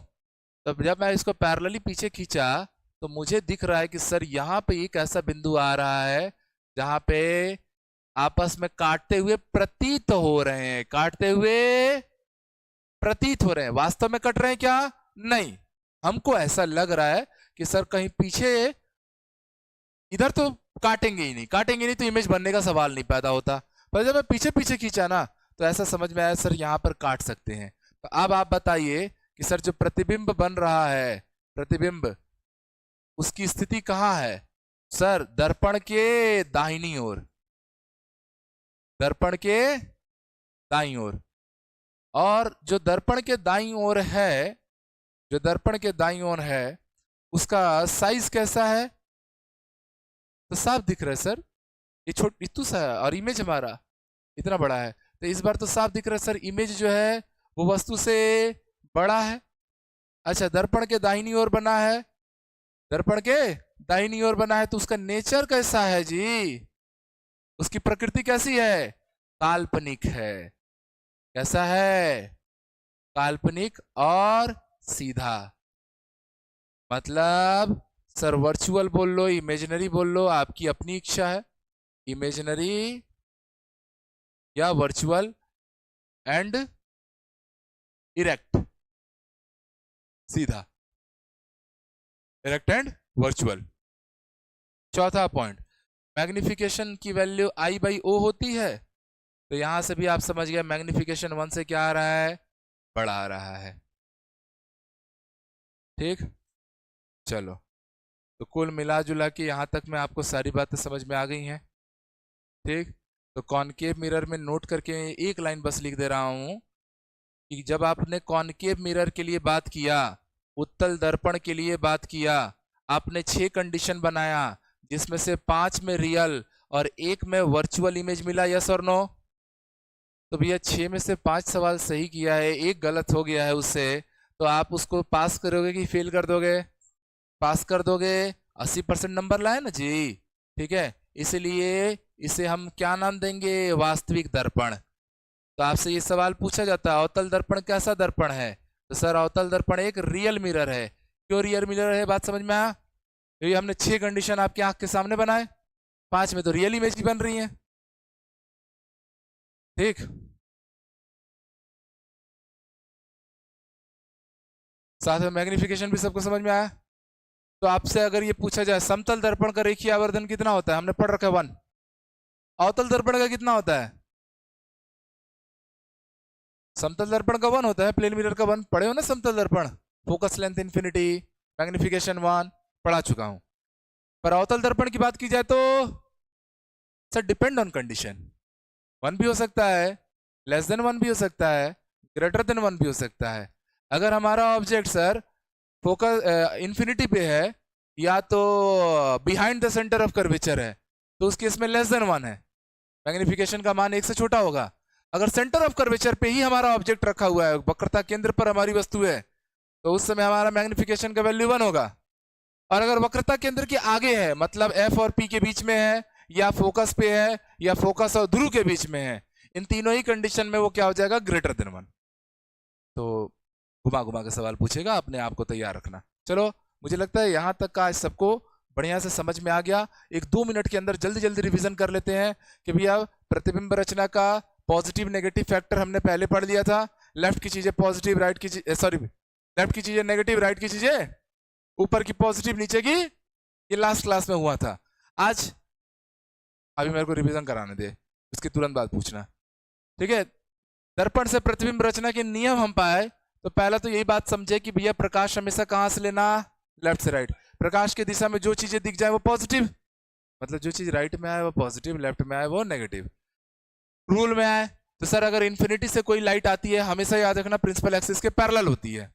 तो जब मैं इसको पैरेलली पीछे खींचा तो मुझे दिख रहा है कि सर यहाँ पे एक ऐसा बिंदु आ रहा है जहां पे आपस में काटते हुए प्रतीत हो रहे हैं, काटते हुए प्रतीत हो रहे हैं, वास्तव में कट रहे हैं क्या? नहीं, हमको ऐसा लग रहा है कि सर कहीं पीछे, इधर तो काटेंगे ही नहीं, काटेंगे नहीं तो इमेज बनने का सवाल नहीं पैदा होता, पर जब मैं पीछे पीछे खींचा ना तो ऐसा समझ में आया सर यहाँ पर काट सकते हैं। तो अब आप बताइए कि सर जो प्रतिबिंब बन रहा है, प्रतिबिंब उसकी स्थिति कहाँ है? सर दर्पण के दाहिनी ओर, दर्पण के दाईं ओर। और जो दर्पण के दाईं ओर है, जो दर्पण के दाईं ओर है उसका साइज कैसा है? तो साफ दिख रहा है सर, ये इतू सा है और इमेज हमारा इतना बड़ा है, तो इस बार तो साफ दिख रहा है सर इमेज जो है वो वस्तु से बड़ा है। अच्छा दर्पण के दाहिनी ओर बना है, दर्पण के दाहिनी ओर बना है तो उसका नेचर कैसा है जी? उसकी प्रकृति कैसी है? काल्पनिक है। कैसा है? काल्पनिक और सीधा। मतलब सर वर्चुअल बोल लो, इमेजिनरी बोल लो, आपकी अपनी इच्छा है, इमेजिनरी या वर्चुअल एंड इरेक्ट, सीधा, इरेक्ट एंड वर्चुअल। चौथा पॉइंट, मैग्निफिकेशन की वैल्यू आई बाई ओ होती है, तो यहां से भी आप समझ गए मैग्निफिकेशन 1 से क्या आ रहा है? बड़ा आ रहा है। ठीक, चलो तो कुल मिला जुला के यहां तक में आपको सारी बातें समझ में आ गई हैं। ठीक, तो कॉनकेव मिरर में नोट करके एक लाइन बस लिख दे रहा हूं कि जब आपने कॉनकेव मिरर के लिए बात किया, उत्तल दर्पण के लिए बात किया, आपने 6 कंडीशन बनाया जिसमें से 5 में रियल और 1 में वर्चुअल इमेज मिला, यस और नो? तो भैया 6 में से 5 सवाल सही किया है, एक गलत हो गया है उससे, तो आप उसको पास करोगे कि फेल कर दोगे? पास कर दोगे, 80% नंबर लाए ना जी। ठीक है, इसलिए इसे हम क्या नाम देंगे? वास्तविक दर्पण। तो आपसे ये सवाल पूछा जाता है अवतल दर्पण कैसा दर्पण है? तो सर अवतल दर्पण एक रियल मिरर है। क्यों रियल मिरर है? बात समझ में आया? क्योंकि हमने 6 कंडीशन आपकी आंख के सामने बनाए, 5 में तो रियल इमेज ही बन रही है। ठीक, साथ में मैग्निफिकेशन भी सबको समझ में आया? तो आपसे अगर ये पूछा जाए समतल दर्पण का रेखीय आवर्धन कितना होता है, हमने पढ़ रखा है 1, अवतल दर्पण का कितना होता है? समतल दर्पण का 1 होता है, प्लेन मिरर का 1 पढ़े हो ना? समतल दर्पण फोकस लेंथ इन्फिनिटी, मैग्निफिकेशन 1 पढ़ा चुका हूं। पर अवतल दर्पण की बात की जाए तो सर डिपेंड ऑन कंडीशन, 1 भी हो सकता है, लेस देन 1 भी हो सकता है, ग्रेटर देन 1 भी हो सकता है। अगर हमारा ऑब्जेक्ट सर फोकस इन्फिनिटी पे है या तो behind the centre of curvature है तो उस केस में लेस देन 1 है, मैग्निफिकेशन का मान 1 से छोटा होगा। अगर सेंटर ऑफ कर्वेचर पे ही हमारा ऑब्जेक्ट रखा हुआ है, वक्रता केंद्र पर हमारी वस्तु है, तो उस समय हमारा मैग्निफिकेशन का वैल्यू 1 होगा। और अगर वक्रता केंद्र के आगे है, मतलब एफ और पी के बीच में है, या फोकस पे है, या फोकस और ध्रुव के बीच में है, इन तीनों ही कंडीशन में वो क्या हो जाएगा? Greater than 1। तो घुमा घुमा के सवाल पूछेगा, अपने आप को तैयार रखना। चलो मुझे लगता है यहां तक का सबको बढ़िया से समझ में आ गया। 1-2 मिनट के अंदर जल्दी जल्दी रिवीजन कर लेते हैं कि भैया प्रतिबिंब रचना का पॉजिटिव नेगेटिव फैक्टर हमने पहले पढ़ लिया था। लेफ्ट की चीजें पॉजिटिव, राइट की सॉरी लेफ्ट की चीजें नेगेटिव, राइट की चीजें ऊपर की पॉजिटिव, नीचे की, ये लास्ट क्लास में हुआ था। आज अभी मेरे को रिवीजन कराने दे, उसके तुरंत बाद पूछना, ठीक है? दर्पण से प्रतिबिंब रचना के नियम हम पाए तो पहला तो यही बात समझे कि भैया प्रकाश हमेशा कहां से लेना? लेफ्ट से राइट। प्रकाश की दिशा में जो चीजें दिख जाए वो पॉजिटिव, मतलब जो चीज राइट में आए वो पॉजिटिव, लेफ्ट में आए वो नेगेटिव। रूल में आए तो सर अगर इन्फिनिटी से कोई लाइट आती है हमेशा याद रखना प्रिंसिपल एक्सिस के पैरेलल होती है,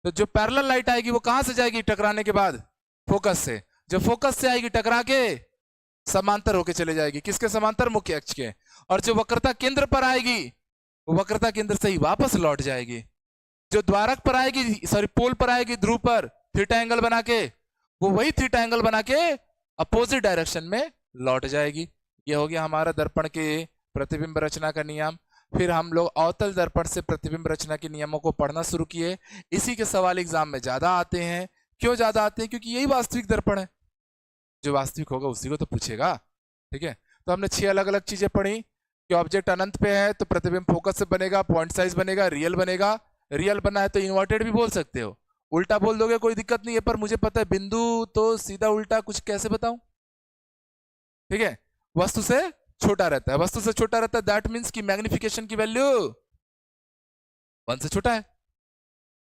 तो जो पैरेलल लाइट आएगी वो कहां से जाएगी टकराने के बाद? फोकस से। जो फोकस से आएगी टकरा के समांतर होके चले जाएगी, किसके समांतर? मुख्य अक्ष के। और जो वक्रता केंद्र पर आएगी वो वक्रता केंद्र से ही वापस लौट जाएगी। जो द्वारक पर आएगी, सॉरी पोल पर आएगी, ध्रुव पर थीटा एंगल बना के, वो वही थीटा एंगल बना के अपोजिट डायरेक्शन में लौट जाएगी। ये हो गया हमारा दर्पण के प्रतिबिंब रचना का नियम। फिर हम लोग अवतल दर्पण से प्रतिबिंब रचना के नियमों को पढ़ना शुरू किए। इसी के सवाल एग्जाम में ज्यादा आते हैं। क्यों ज्यादा आते हैं? क्योंकि यही वास्तविक दर्पण है, जो वास्तविक होगा उसी को तो पूछेगा। ठीक है, तो हमने 6 अलग अलग चीजें पढ़ी कि ऑब्जेक्ट अनंत पे है तो प्रतिबिंब फोकस से बनेगा, पॉइंट साइज बनेगा, रियल बनेगा। रियल बना है तो इन्वर्टेड भी बोल सकते हो, उल्टा बोल दोगे कोई दिक्कत नहीं है, पर मुझे पता है बिंदु तो सीधा उल्टा कुछ कैसे बताऊं। ठीक है, वस्तु से छोटा रहता है, वस्तु से छोटा रहता है, दैट मीन्स कि मैग्निफिकेशन की वैल्यू 1 से छोटा है।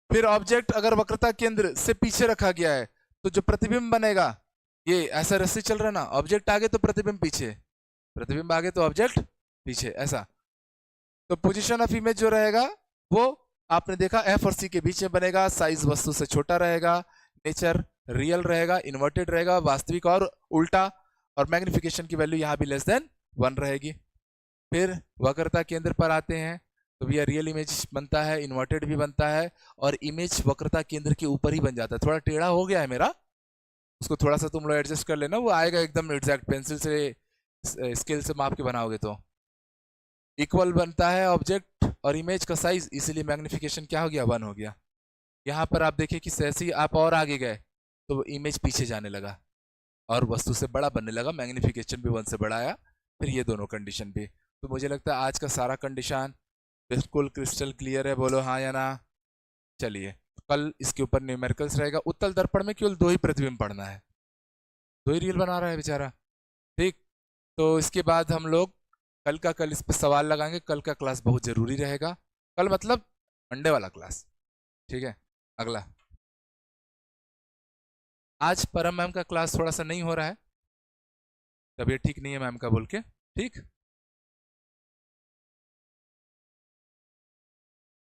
फिर ऑब्जेक्ट अगर वक्रता केंद्र से पीछे रखा गया है तो जो प्रतिबिंब बनेगा, ये ऐसा रस्सी चल रहा है ना, ऑब्जेक्ट आगे तो प्रतिबिंब पीछे, प्रतिबिंब आगे तो ऑब्जेक्ट पीछे, ऐसा। तो पोजीशन ऑफ इमेज जो रहेगा वो आपने देखा एफ और सी के बीच में बनेगा, साइज वस्तु से छोटा रहेगा, नेचर रियल रहेगा, इन्वर्टेड रहेगा, वास्तविक और उल्टा, और मैग्निफिकेशन की वैल्यू यहाँ भी लेस देन 1 रहेगी। फिर वक्रता केंद्र पर आते हैं तो भैया रियल इमेज बनता है, इन्वर्टेड भी बनता है, और इमेज वक्रता केंद्र के ऊपर ही बन जाता है। थोड़ा टेढ़ा हो गया है मेरा, उसको थोड़ा सा तुम लोग एडजस्ट कर लेना, वो आएगा एकदम एग्जैक्ट, पेंसिल से स्केल से माप के बनाओगे तो। इक्वल बनता है ऑब्जेक्ट और इमेज का साइज, इसीलिए मैग्निफिकेशन क्या हो गया, 1 हो गया। यहाँ पर आप देखिए कि जैसे ही आप और आगे गए तो इमेज पीछे जाने लगा और वस्तु से बड़ा बनने लगा, मैग्निफिकेशन भी 1 से बड़ा आया। फिर ये दोनों कंडीशन भी। तो मुझे लगता है आज का सारा कंडीशन बिल्कुल क्रिस्टल क्लियर है, बोलो हाँ या ना। चलिए, कल इसके ऊपर न्यूमेरिकल्स रहेगा। उत्तल दर्पण में केवल 2 ही प्रतिबिंब पढ़ना है, 2 ही रियल बना रहा है बेचारा। ठीक, तो इसके बाद हम लोग कल इस पर सवाल लगाएंगे। कल का क्लास बहुत जरूरी रहेगा, कल मतलब मंडे वाला क्लास। ठीक है, अगला आज परम मैम का क्लास थोड़ा सा नहीं हो रहा है, तबीयत ठीक नहीं है मैम का बोल के। ठीक।